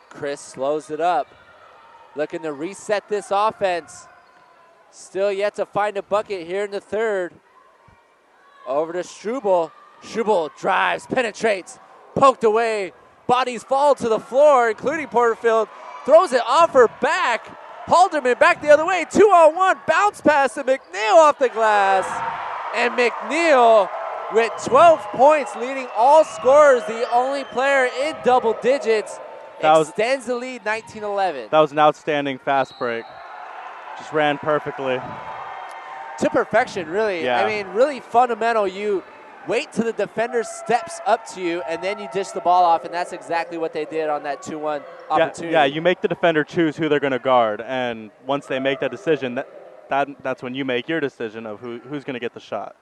Chris slows it up. Looking to reset this offense. Still yet to find a bucket here in the third. Over to Struble. Struble drives, penetrates, poked away. Bodies fall to the floor, including Porterfield. Throws it off her back. Halderman back the other way. 2-on-1. Bounce pass to McNeil off the glass. And McNeil with 12 points, leading all scorers, the only player in double digits, extends the lead 19-11. That was an outstanding fast break. Just ran perfectly. To perfection, really. Yeah. I mean, really fundamental. You wait till the defender steps up to you, and then you dish the ball off, and that's exactly what they did on that 2-1 opportunity. Yeah, you make the defender choose who they're going to guard, and once they make that decision, that's when you make your decision of who's going to get the shot.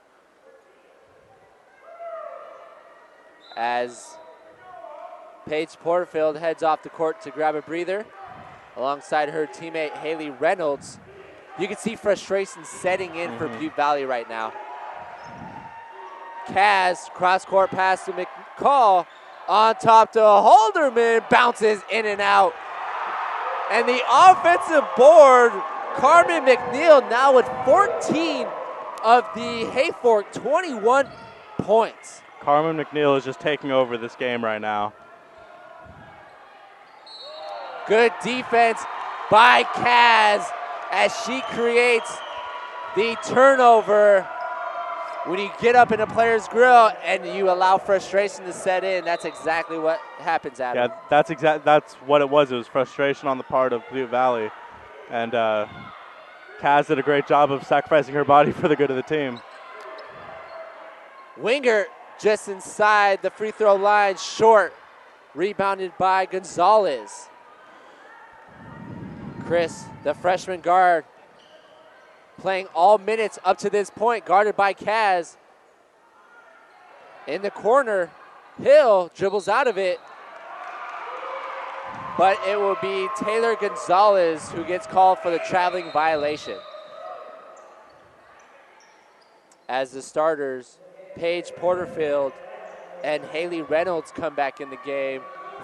As Paige Porterfield heads off the court to grab a breather alongside her teammate Haley Reynolds. You can see frustration setting in for Butte Valley right now. Kaz, cross-court pass to McCall. On top to Halderman, bounces in and out. And the offensive board, Carmen McNeil now with 14 of the Hayfork 21 points. Carmen McNeil is just taking over this game right now. Good defense by Kaz as she creates the turnover. When you get up in a player's grill and you allow frustration to set in, that's exactly what happens, Adam. Yeah, that's what it was. It was frustration on the part of Butte Valley. And Kaz did a great job of sacrificing her body for the good of the team. Wingert just inside the free throw line, short. Rebounded by Gonzalez. Chris, the freshman guard, playing all minutes up to this point, guarded by Kaz. In the corner, Hill dribbles out of it. But it will be Taylor Gonzalez who gets called for the traveling violation. As the starters, Paige Porterfield and Haley Reynolds come back in the game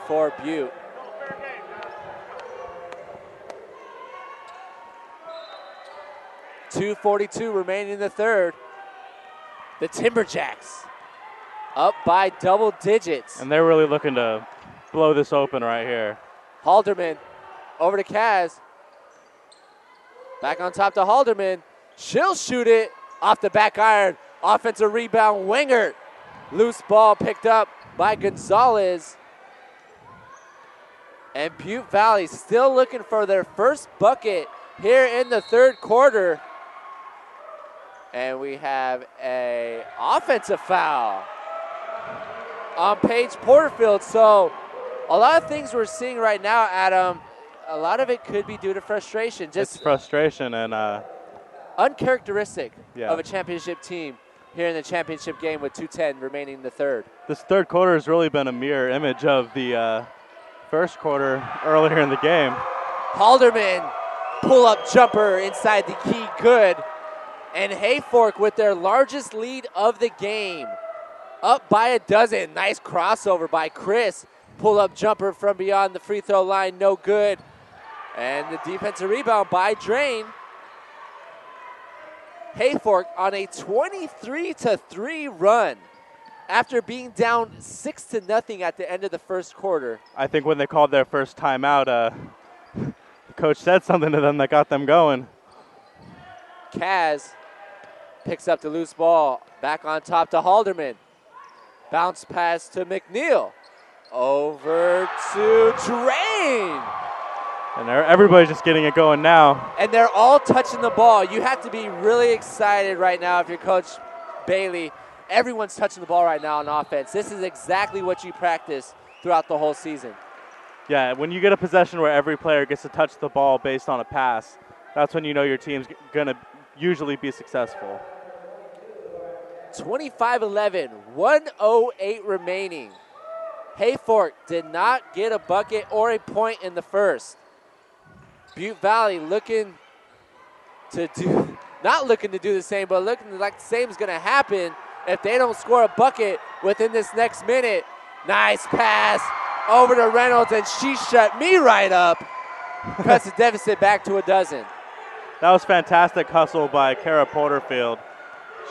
for Butte. .242 remaining in the third. The Timberjacks up by double digits. And they're really looking to blow this open right here. Halderman over to Kaz. Back on top to Halderman. She'll shoot it off the back iron. Offensive rebound, Wingert. Loose ball picked up by Gonzalez. And Butte Valley still looking for their first bucket here in the third quarter. And we have an offensive foul on Paige Porterfield. So a lot of things we're seeing right now, Adam, a lot of it could be due to frustration. It's frustration and uncharacteristic of a championship team here in the championship game with 2:10 remaining in the third. This third quarter has really been a mirror image of the first quarter earlier in the game. Halderman, pull-up jumper inside the key, good. And Hayfork with their largest lead of the game, up by a dozen. Nice crossover by Chris. Pull-up jumper from beyond the free throw line, no good. And the defensive rebound by Drain. Hayfork on a 23-3 run after being down 6-0 at the end of the first quarter. I think when they called their first timeout, the coach said something to them that got them going. Kaz picks up the loose ball. Back on top to Halderman. Bounce pass to McNeil. Over to Drain. And everybody's just getting it going now. And they're all touching the ball. You have to be really excited right now if you're Coach Bailey. Everyone's touching the ball right now on offense. This is exactly what you practice throughout the whole season. Yeah, when you get a possession where every player gets to touch the ball based on a pass, that's when you know your team's going to usually be successful. 25-11, 1:08 remaining. Hayfork did not get a bucket or a point in the first. Butte Valley looking to do, not looking to do the same, but looking like the same is going to happen if they don't score a bucket within this next minute. Nice pass over to Reynolds, and she shut me right up. Cuts the deficit back to a dozen. That was fantastic hustle by Kara Porterfield.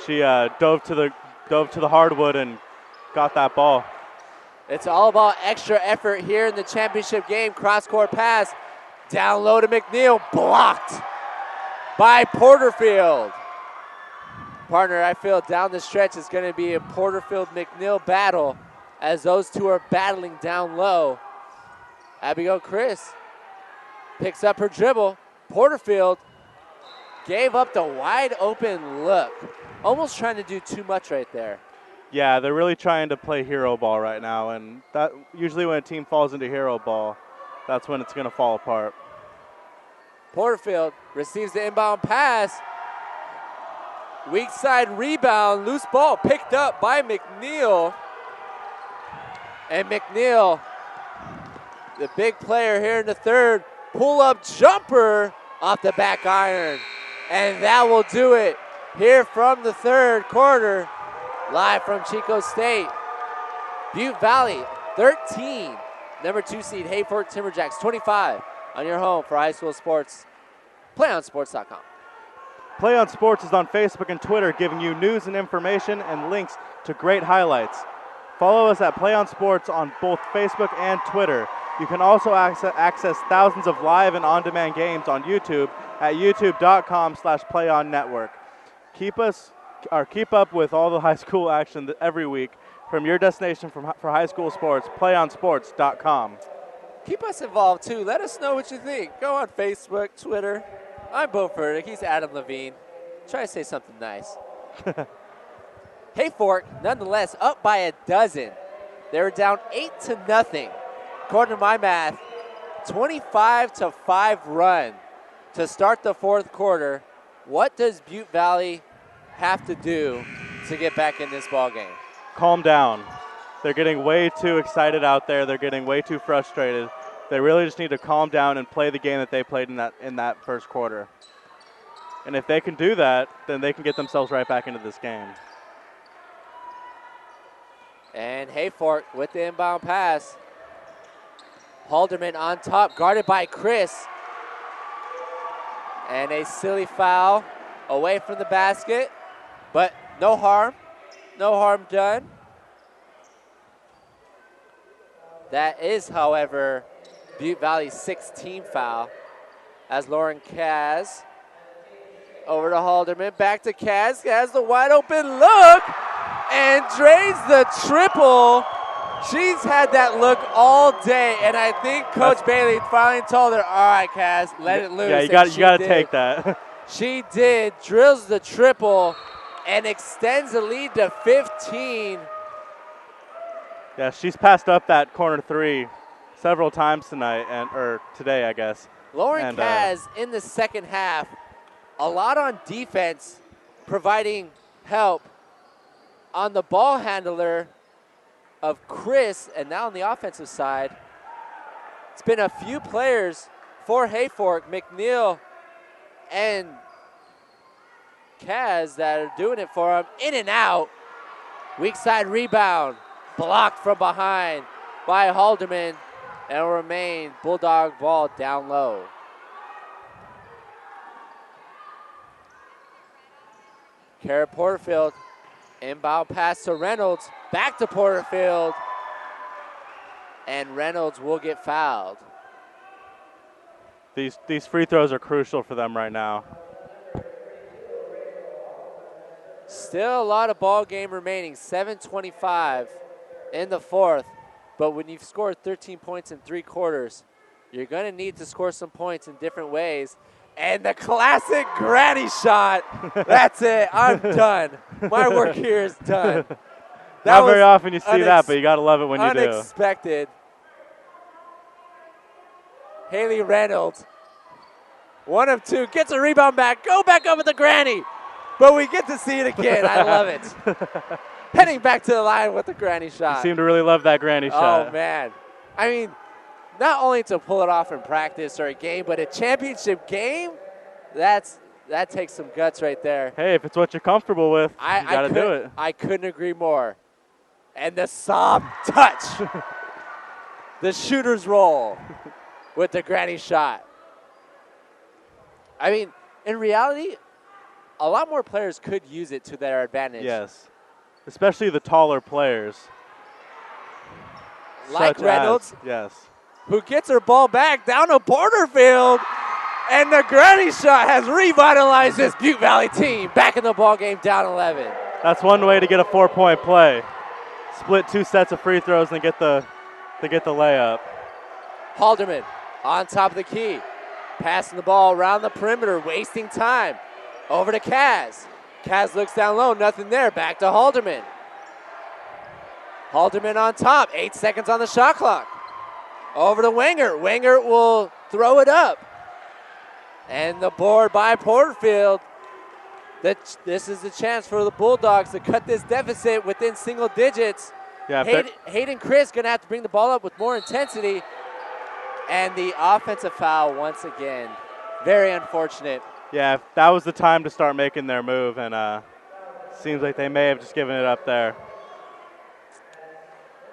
She dove to the hardwood and got that ball. It's all about extra effort here in the championship game. Cross-court pass, down low to McNeil, blocked by Porterfield. Partner, I feel down the stretch is going to be a Porterfield-McNeil battle as those two are battling down low. Abigail Chris picks up her dribble. Porterfield gave up the wide open look. Almost trying to do too much right there. Yeah, they're really trying to play hero ball right now, and that usually when a team falls into hero ball, that's when it's going to fall apart. Porterfield receives the inbound pass. Weak side rebound, loose ball picked up by McNeil. And McNeil, the big player here in the third, pull-up jumper off the back iron. And that will do it here from the third quarter, live from Chico State. Butte Valley, 13. Number 2 seed, Hayfork Timberjacks, 25. On your home for high school sports, playonsports.com. Play on Sports is on Facebook and Twitter, giving you news and information and links to great highlights. Follow us at Play on Sports on both Facebook and Twitter. You can also access thousands of live and on-demand games on YouTube at youtube.com/playonnetwork. Keep up with all the high school action every week from your destination for high school sports, playonsports.com. Keep us involved, too. Let us know what you think. Go on Facebook, Twitter. I'm Bo Furtick. He's Adam Levine. Try to say something nice. Hayfork, nonetheless, up by a dozen. They were down 8-0. According to my math, 25-5 run to start the fourth quarter. What does Butte Valley have to do to get back in this ball game? Calm down. They're getting way too excited out there. They're getting way too frustrated. They really just need to calm down and play the game that they played in that first quarter. And if they can do that, then they can get themselves right back into this game. And Hayfork with the inbound pass. Halderman on top, guarded by Chris. And a silly foul away from the basket, but no harm done. That is, however, Butte Valley's 16th foul as Lauren Kaz over to Halderman, back to Kaz. Kaz the wide open look and drains the triple. She's had that look all day, and I think Coach Bailey finally told her, all right, Kaz, let it loose. Yeah, you got to take that. She did, drills the triple and extends the lead to 15. Yeah, she's passed up that corner three several times tonight, or today, I guess. Lauren Kaz in the second half, a lot on defense, providing help on the ball handler of Chris, and now on the offensive side, it's been a few players for Hayfork, McNeil and Kaz, that are doing it for him. In and out. Weak side rebound, blocked from behind by Halderman, and will remain Bulldog ball down low. Kara Porterfield, inbound pass to Reynolds, back to Porterfield, and Reynolds will get fouled. These free throws are crucial for them right now. Still a lot of ball game remaining, 7:25 in the fourth. But when you've scored 13 points in 3 quarters, you're going to need to score some points in different ways. And the classic granny shot. That's it. I'm done. My work here is done. Not very often you see that, but you got to love it when you do. Unexpected. Haley Reynolds. 1 of 2. Gets a rebound back. Go back up with the granny. But we get to see it again. I love it. Heading back to the line with the granny shot. You seem to really love that granny shot. Oh, man. I mean, not only to pull it off in practice or a game, but a championship game, that takes some guts right there. Hey, if it's what you're comfortable with, you got to do it. I couldn't agree more. And the soft touch. The shooter's roll with the granny shot. I mean, in reality, a lot more players could use it to their advantage. Yes, especially the taller players. Like Reynolds, yes, who gets her ball back down to Porterfield. And the granny shot has revitalized this Butte Valley team. Back in the ball game, down 11. That's one way to get a 4-point play. Split 2 sets of free throws and get the layup. Halderman on top of the key. Passing the ball around the perimeter, wasting time. Over to Kaz. Kaz looks down low, nothing there. Back to Halderman. Halderman on top, 8 seconds on the shot clock. Over to Wenger. Wenger will throw it up. And the board by Porterfield. This is the chance for the Bulldogs to cut this deficit within single digits. Yeah, Hayden Chris going to have to bring the ball up with more intensity. And the offensive foul once again. Very unfortunate. Yeah, that was the time to start making their move, and seems like they may have just given it up there.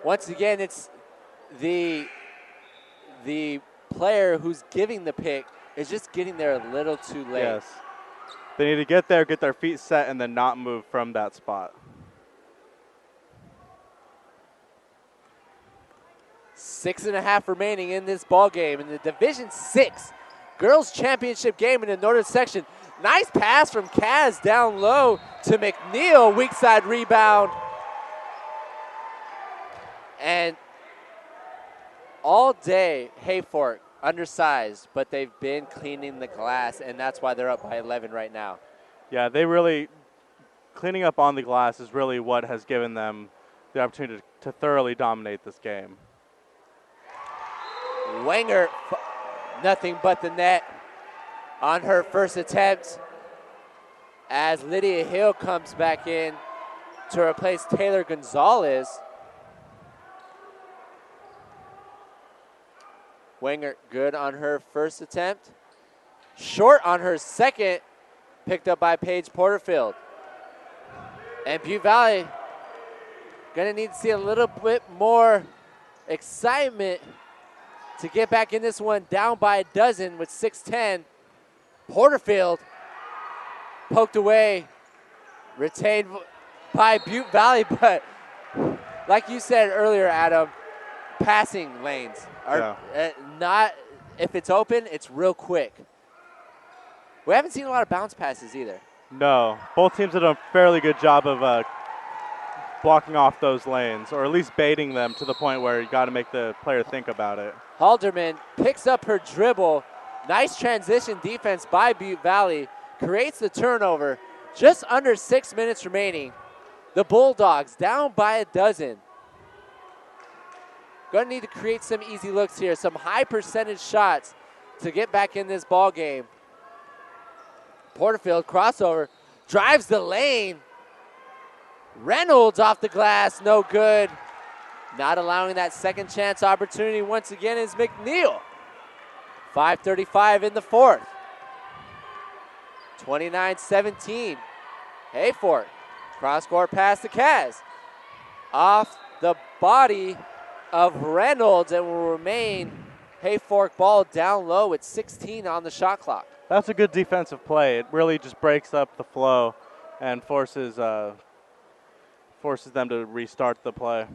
Once again, it's the player who's giving the pick is just getting there a little too late. Yes. They need to get there, get their feet set, and then not move from that spot. 6.5 remaining in this ball game in the Division 6 Girls Championship game in the Northern section. Nice pass from Kaz down low to McNeil. Weak side rebound. And all day, Hayfork, undersized, but they've been cleaning the glass, and that's why they're up by 11 right now. Yeah, they really, cleaning up on the glass is really what has given them the opportunity to thoroughly dominate this game. Wenger, nothing but the net on her first attempt as Lydia Hill comes back in to replace Taylor Gonzalez. Wenger good on her first attempt. Short on her second, picked up by Paige Porterfield. And Butte Valley gonna need to see a little bit more excitement to get back in this one, down by a dozen with 6:10. Porterfield poked away, retained by Butte Valley, but like you said earlier, Adam, passing lanes are not, if it's open, it's real quick. We haven't seen a lot of bounce passes either. No, both teams have done a fairly good job of blocking off those lanes, or at least baiting them to the point where you got to make the player think about it. Halderman picks up her dribble. Nice transition defense by Butte Valley. Creates the turnover. Just under 6 minutes remaining. The Bulldogs down by a dozen. Going to need to create some easy looks here. Some high percentage shots to get back in this ball game. Porterfield crossover. Drives the lane. Reynolds off the glass. No good. Not allowing that second chance opportunity once again is McNeil. 5:35 in the fourth. 29-17. Hayfork. Cross-court pass to Kaz. Off the body of Reynolds and will remain Hayfork ball down low at 16 on the shot clock. That's a good defensive play. It really just breaks up the flow and forces them to restart the play.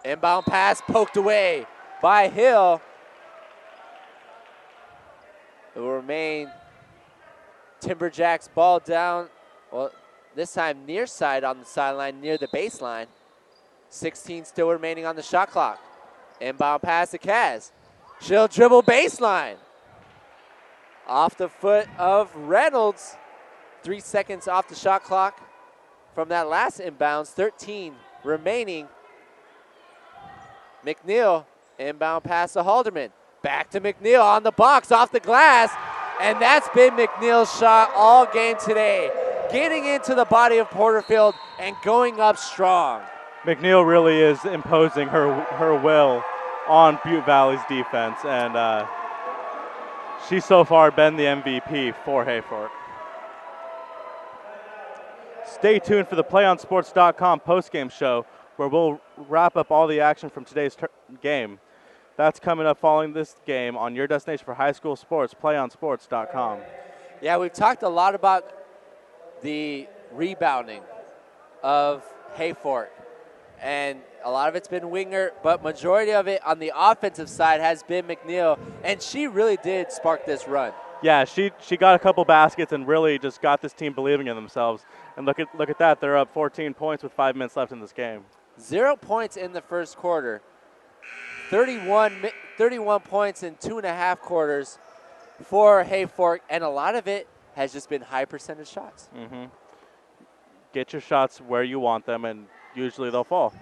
Inbound pass poked away by Hill. It will remain Timberjacks ball down. Well, this time near side on the sideline, near the baseline. 16 still remaining on the shot clock. Inbound pass to Kaz. She'll dribble baseline. Off the foot of Reynolds. 3 seconds off the shot clock from that last inbounds. 13 remaining. McNeil, inbound pass to Halderman. Back to McNeil on the box, off the glass. And that's been McNeil's shot all game today. Getting into the body of Porterfield and going up strong. McNeil really is imposing her will on Butte Valley's defense, and she's so far been the MVP for Hayfork. Stay tuned for the PlayOnSports.com postgame show, where we'll wrap up all the action from today's game. That's coming up following this game on your destination for high school sports, PlayOnSports.com. Yeah, we've talked a lot about the rebounding of Hayfork, and a lot of it's been Winger, but majority of it on the offensive side has been McNeil, and she really did spark this run. Yeah, she got a couple baskets and really just got this team believing in themselves. And look at that, they're up 14 points with 5 minutes left in this game. 0 points in the first quarter. 31 points in 2.5 quarters for Hayfork, and a lot of it has just been high percentage shots. Mm-hmm. Get your shots where you want them, and usually they'll fall.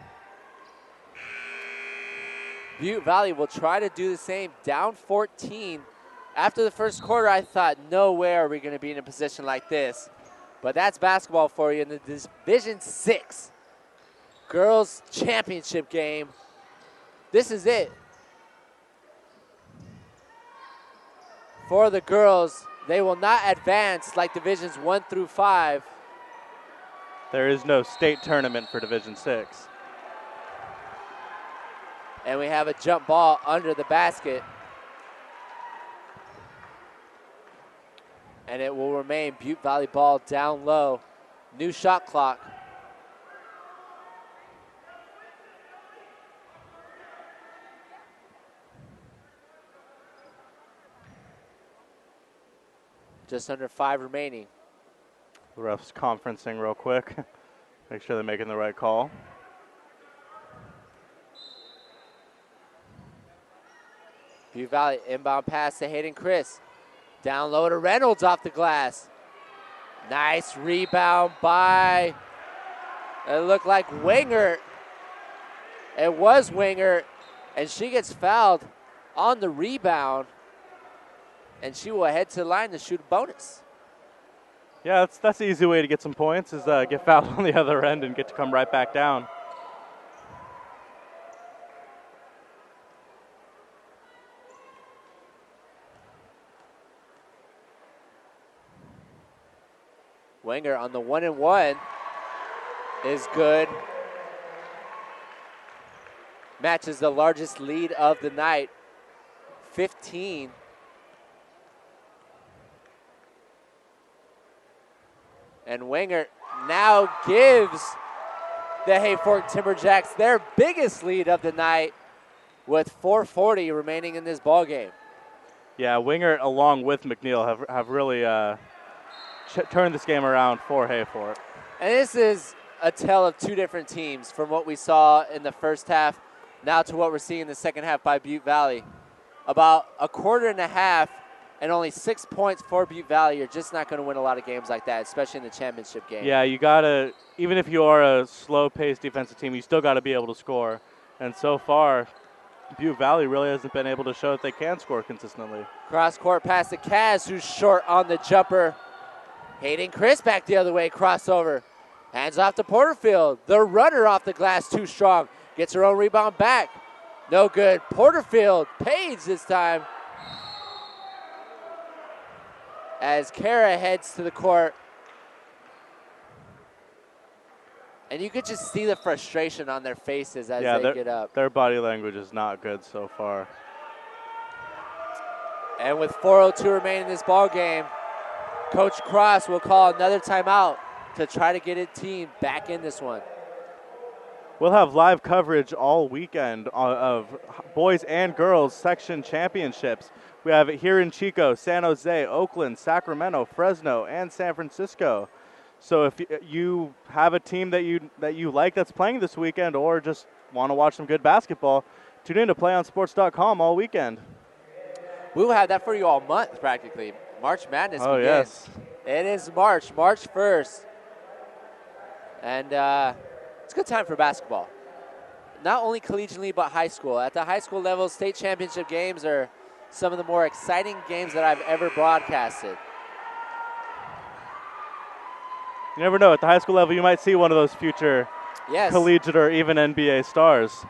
Butte Valley will try to do the same, down 14. After the first quarter, I thought, no way are we going to be in a position like this. But that's basketball for you in the Division 6 Girls Championship game. This is it. For the girls, they will not advance like Divisions 1 through 5. There is no state tournament for Division 6. And we have a jump ball under the basket. And it will remain Butte Valley ball down low. New shot clock. Just under 5 remaining. The refs conferencing real quick. Make sure they're making the right call. Butte Valley inbound pass to Hayden Chris. Down low to Reynolds off the glass. Nice rebound by, it looked like Winger. It was Winger, and she gets fouled on the rebound, and she will head to the line to shoot a bonus. Yeah, that's the easy way to get some points, is get fouled on the other end and get to come right back down. Wenger on the 1-and-1 is good. Matches the largest lead of the night, 15. And Wenger now gives the Hayfork Timberjacks their biggest lead of the night with 4:40 remaining in this ball game. Yeah, Winger along with McNeil have really turned this game around for Hayfork. And this is a tale of two different teams from what we saw in the first half now to what we're seeing in the second half by Butte Valley. About a quarter and a half and only 6 points for Butte Valley. You're just not going to win a lot of games like that, especially in the championship game. Yeah, you got to, even if you are a slow-paced defensive team, you still got to be able to score. And so far, Butte Valley really hasn't been able to show that they can score consistently. Cross-court pass to Kaz, who's short on the jumper. Hayden Chris back the other way, crossover. Hands off to Porterfield. The runner off the glass, too strong. Gets her own rebound back. No good. Porterfield, Page this time. As Kara heads to the court. And you could just see the frustration on their faces as they get up. Their body language is not good so far. And with 4:02 remaining in this ball game, Coach Cross will call another timeout to try to get his team back in this one. We'll have live coverage all weekend of boys and girls section championships. We have it here in Chico, San Jose, Oakland, Sacramento, Fresno, and San Francisco. So if you have a team that you like that's playing this weekend or just want to watch some good basketball, tune in to PlayOnSports.com all weekend. We will have that for you all month practically. March Madness begins. Yes. It is March 1st. And it's a good time for basketball. Not only collegiately, but high school. At the high school level, state championship games are some of the more exciting games that I've ever broadcasted. You never know. At the high school level, you might see one of those future collegiate or even NBA stars.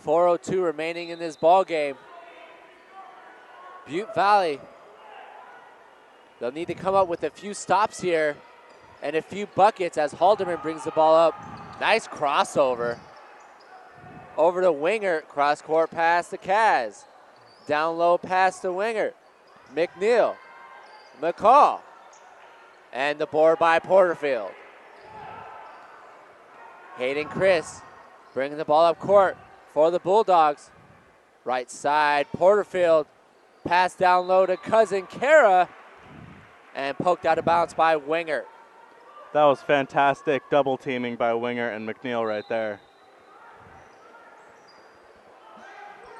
.402 remaining in this ball game. Butte Valley, they'll need to come up with a few stops here and a few buckets as Halderman brings the ball up. Nice crossover. Over to Wingert, cross-court pass to Kaz. Down low pass to Wingert. McNeil, McCall, and the board by Porterfield. Hayden Chris bringing the ball up court for the Bulldogs. Right side, Porterfield. Pass down low to cousin Kara, and poked out of bounds by Wingert. That was fantastic double teaming by Wingert and McNeil right there.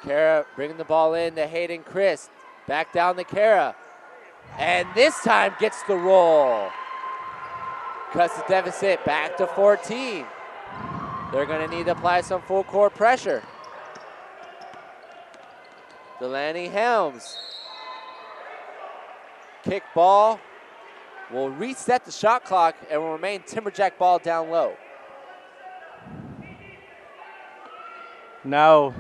Kara bringing the ball in to Hayden Chris. Back down to Kara. And this time gets the roll. Cuts the deficit back to 14. They're going to need to apply some full court pressure. Delaney Helms. Kick ball will reset the shot clock and will remain Timberjack ball down low. Now,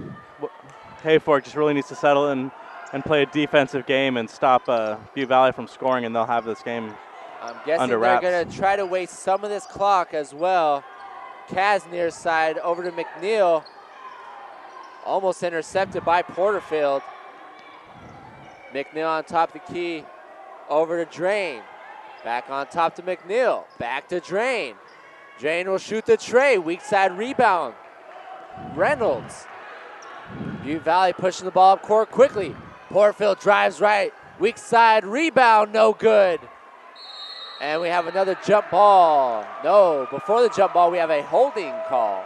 Hayfork just really needs to settle in and play a defensive game and stop Butte Valley from scoring, and they'll have this game I'm guessing under they're wraps. going to try to waste some of this clock as well. Kaz near side over to McNeil. Almost intercepted by Porterfield. McNeil on top of the key. Over to Drain. Back on top to McNeil. Back to Drain. Drain will shoot the tray. Weak side rebound. Reynolds. Butte Valley pushing the ball up court quickly. Porterfield drives right. Weak side rebound, no good. And we have another jump ball. No, before the jump ball, we have a holding call.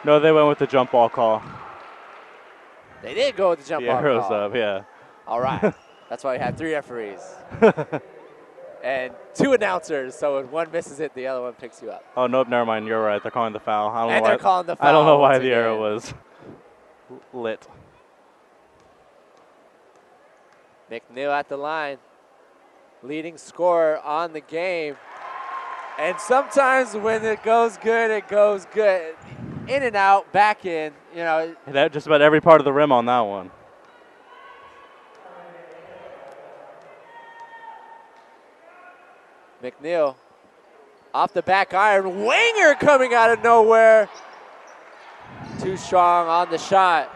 No, they went with the jump ball call. They did go with the jump The ball arrows call. up, yeah. All right. That's why we had 3 referees. And 2 announcers, so when one misses it, the other one picks you up. Oh, nope, never mind. You're right. They're calling the foul. I don't know And why, they're calling the foul. I don't know why once the arrow again. was lit. McNeil at the line. Leading scorer on the game. And sometimes when it goes good, it goes good. In and out, back in, you know. That just about every part of the rim on that one. McNeil off the back iron. Winger coming out of nowhere. Too strong on the shot.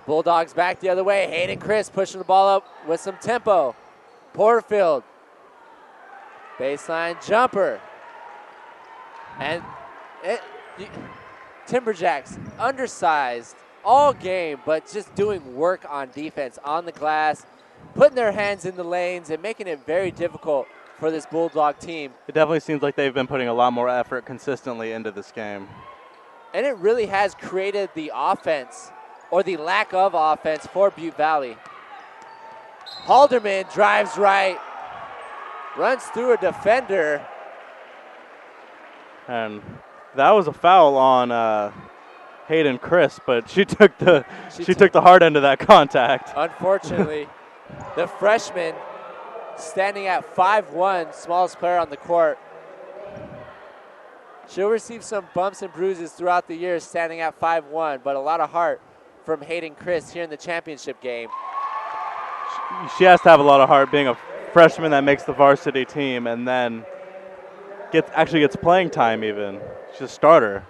Bulldogs back the other way. Hayden Chris pushing the ball up with some tempo. Porterfield. Baseline jumper. And Timberjacks undersized all game, but just doing work on defense on the glass, putting their hands in the lanes and making it very difficult for this Bulldog team. It definitely seems like they've been putting a lot more effort consistently into this game. And it really has created the offense, or the lack of offense, for Butte Valley. Halderman drives right, runs through a defender. And that was a foul on Hayden Chris, but she took the took the hard end of that contact. Unfortunately, the freshman, standing at 5'1", smallest player on the court. She'll receive some bumps and bruises throughout the year standing at 5'1", but a lot of heart from Hayden Chris here in the championship game. She has to have a lot of heart being a freshman that makes the varsity team and then actually gets playing time even. She's a starter.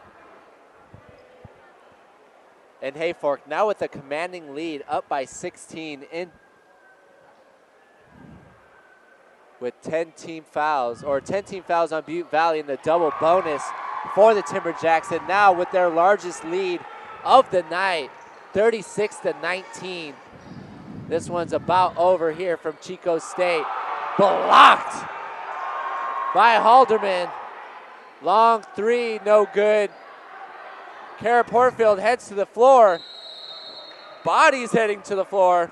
And Hayfork now with a commanding lead, up by 16 with 10 team fouls on Butte Valley in the double bonus for the Timberjacks. And now with their largest lead of the night, 36-19. This one's about over here from Chico State. Blocked by Halderman. Long 3, no good. Kara Porterfield heads to the floor. Body's heading to the floor.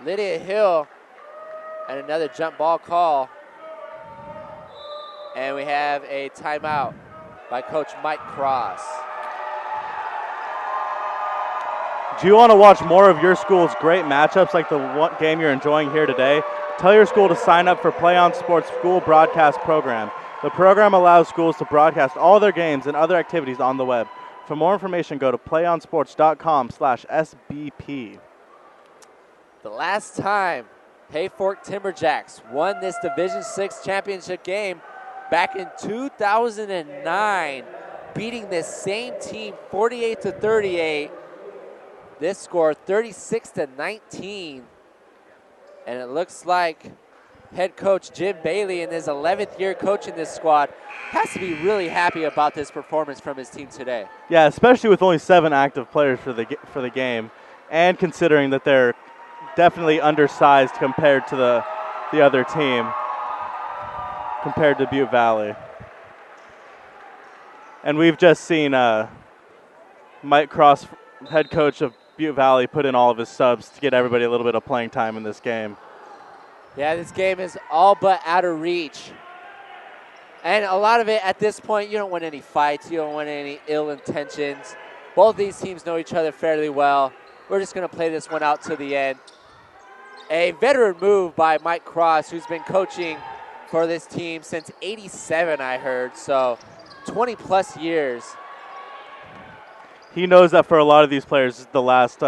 Lydia Hill, and another jump ball call. And we have a timeout by Coach Mike Cross. Do you want to watch more of your school's great matchups like the one game you're enjoying here today? Tell your school to sign up for Play On Sports School Broadcast Program. The program allows schools to broadcast all their games and other activities on the web. For more information, go to playonsports.com/SBP. The last time Hayfork Timberjacks won this Division VI championship game back in 2009, beating this same team 48-38. This score 36-19. And it looks like head coach Jim Bailey in his 11th year coaching this squad has to be really happy about this performance from his team today. Yeah, especially with only 7 active players for the game, and considering that they're definitely undersized compared to the other team, compared to Butte Valley. And we've just seen Mike Cross, head coach of Butte Valley, put in all of his subs to get everybody a little bit of playing time in this game. Yeah, this game is all but out of reach. And a lot of it at this point, you don't want any fights, you don't want any ill intentions. Both these teams know each other fairly well. We're just going to play this one out to the end. A veteran move by Mike Cross, who's been coaching for this team since '87, I heard, so 20 plus years. He knows that for a lot of these players, this is the last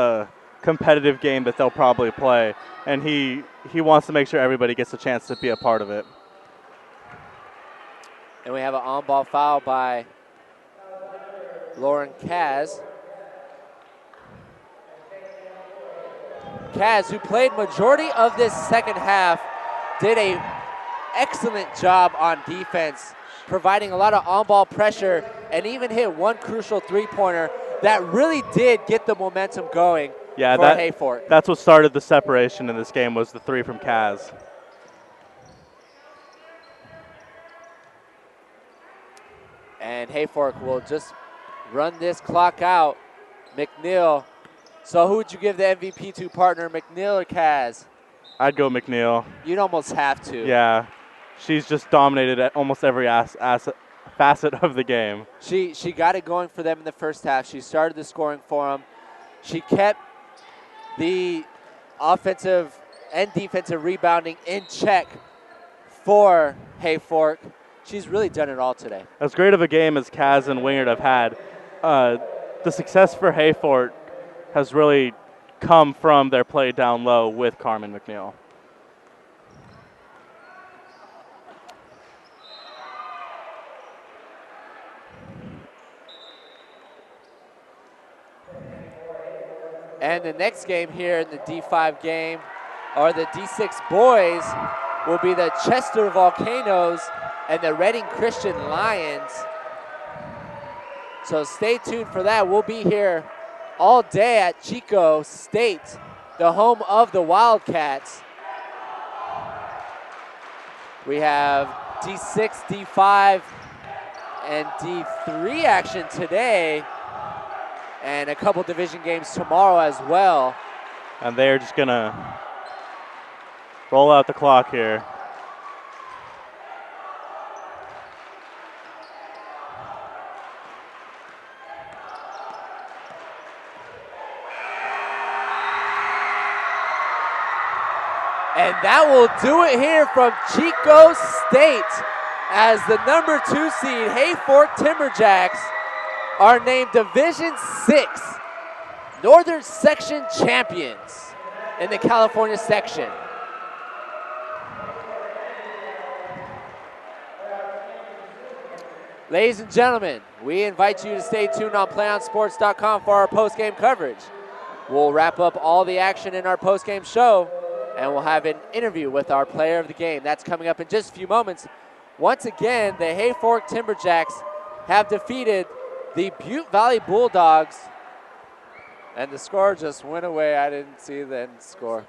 competitive game that they'll probably play, and he wants to make sure everybody gets a chance to be a part of it. And we have an on-ball foul by Lauren Kaz. Kaz, who played majority of this second half, did a excellent job on defense, providing a lot of on-ball pressure and even hit one crucial three-pointer that really did get the momentum going for Hayfork. That's what started the separation in this game, was the 3 from Kaz. And Hayfork will just run this clock out. McNeil. So who would you give the MVP to, partner, McNeil or Kaz? I'd go McNeil. You'd almost have to. Yeah. She's just dominated at almost every facet of the game. She got it going for them in the first half. She started the scoring for them. She kept the offensive and defensive rebounding in check for Hayfork. She's really done it all today. As great of a game as Kaz and Wingard have had, the success for Hayfork has really come from their play down low with Carmen McNeil. And the next game here in the D5 game, or the D6 boys, will be the Chester Volcanoes and the Reading Christian Lions. So stay tuned for that. We'll be here all day at Chico State, the home of the Wildcats. We have D6, D5, and D3 action today, and a couple division games tomorrow as well. And they're just going to roll out the clock here. And that will do it here from Chico State, as the number 2 seed Hayfork Timberjacks are named Division VI Northern Section champions in the California section. Ladies and gentlemen, we invite you to stay tuned on PlayOnSports.com for our post-game coverage. We'll wrap up all the action in our post-game show, and we'll have an interview with our player of the game. That's coming up in just a few moments. Once again, the Hayfork Timberjacks have defeated the Butte Valley Bulldogs, and the score just went away. I didn't see the end score.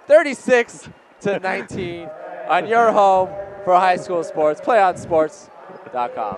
36-19 on your home for high school sports. PlayOnSports.com.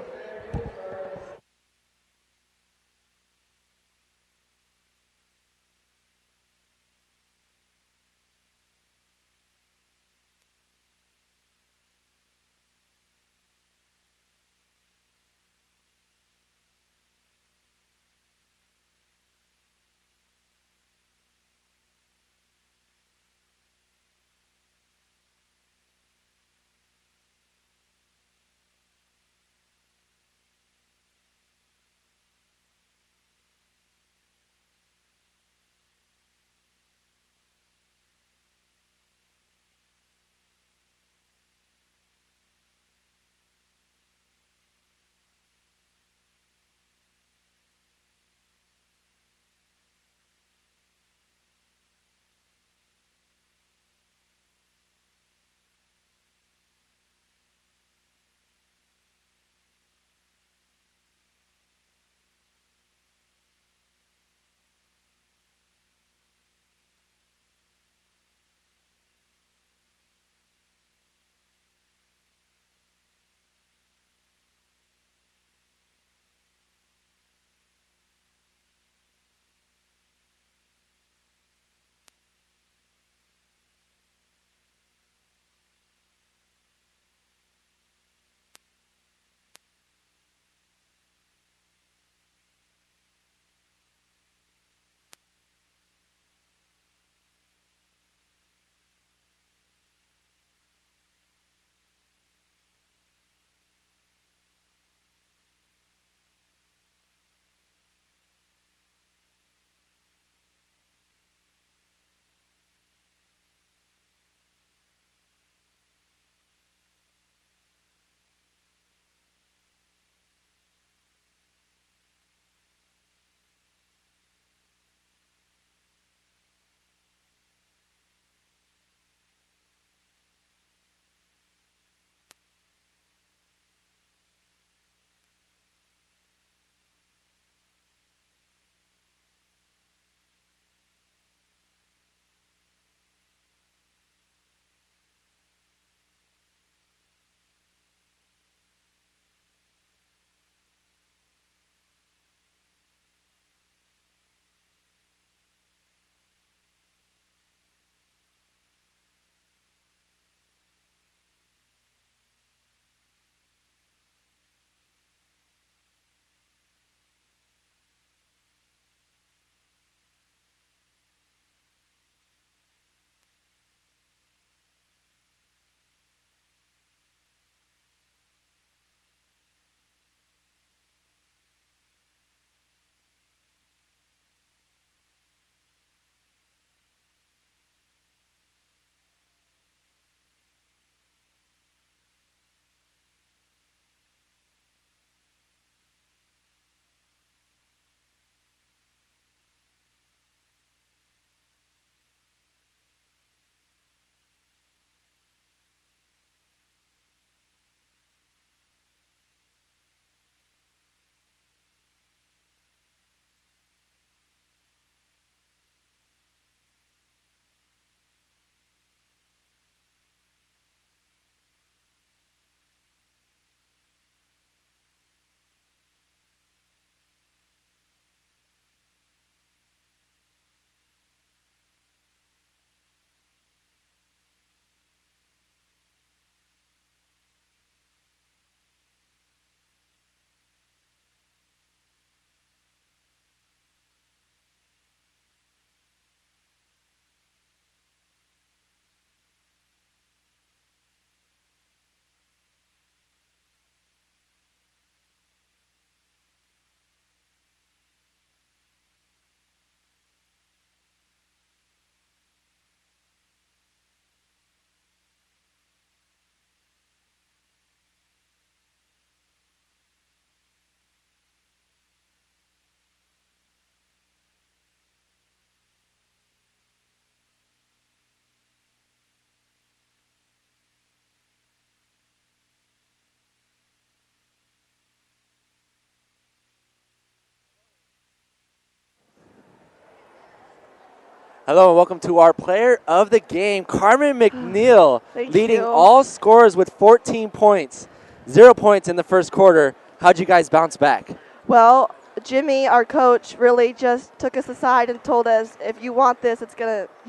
Hello and welcome to our player of the game, Carmen McNeil, leading you. all scorers with 14 points. 0 points in the first quarter. How'd you guys bounce back? Well, Jimmy, our coach, really just took us aside and told us, if you want this, you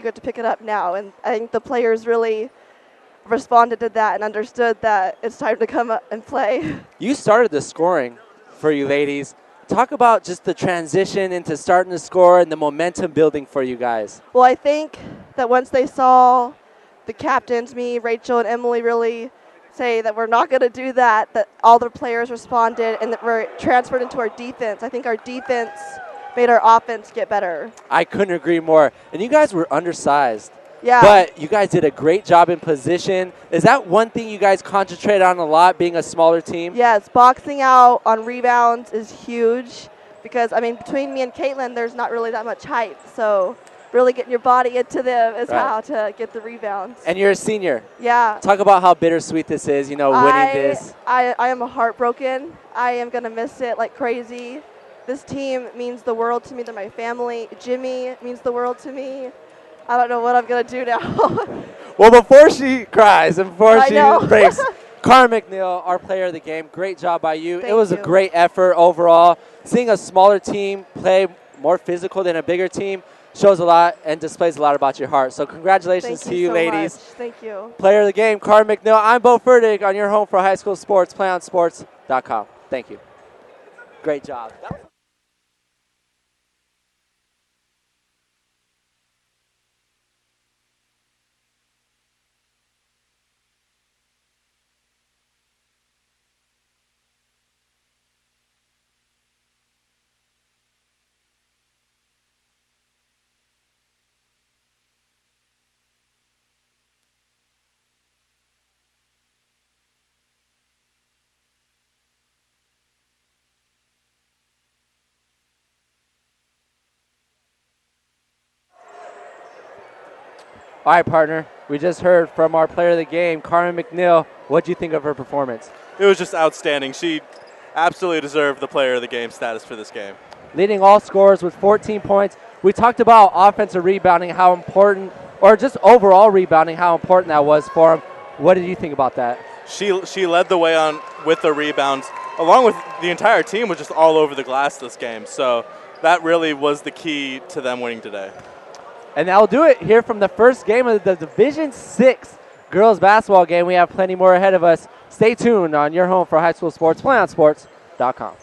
got to pick it up now. And I think the players really responded to that and understood that it's time to come up and play. You started the scoring for you ladies. Talk about just the transition into starting to score and the momentum building for you guys. Well, I think that once they saw the captains, me, Rachel, and Emily, really say that we're not going to do that, that all the players responded and that we're transferred into our defense. I think our defense made our offense get better. I couldn't agree more. And you guys were undersized. Yeah. But you guys did a great job in position. Is that one thing you guys concentrate on a lot, being a smaller team? Yes, boxing out on rebounds is huge because, I mean, between me and Caitlin, there's not really that much height. So really getting your body into them is how to get the rebounds. And you're a senior. Yeah. Talk about how bittersweet this is, winning this. I am heartbroken. I am going to miss it like crazy. This team means the world to me. They're my family. Jimmy means the world to me. I don't know what I'm going to do now. Well, before she cries and before I she know. breaks, Carmen McNeil, our player of the game, great job by you. Thank It was you. a great effort overall. Seeing a smaller team play more physical than a bigger team shows a lot and displays a lot about your heart. So congratulations Thank to you you so ladies. much. Thank you. Player of the game, Carmen McNeil. I'm Bo Furtick on your home for high school sports, playonsports.com. Thank you. Great job. All right, partner. We just heard from our player of the game, Carmen McNeil. What do you think of her performance? It was just outstanding. She absolutely deserved the player of the game status for this game. Leading all scorers with 14 points. We talked about offensive rebounding, how important, or just overall rebounding, how important that was for him. What did you think about that? She led the way on with the rebounds, along with the entire team was just all over the glass this game. So that really was the key to them winning today. And that'll do it here from the first game of the Division 6 girls basketball game. We have plenty more ahead of us. Stay tuned on your home for high school sports, playonsports.com.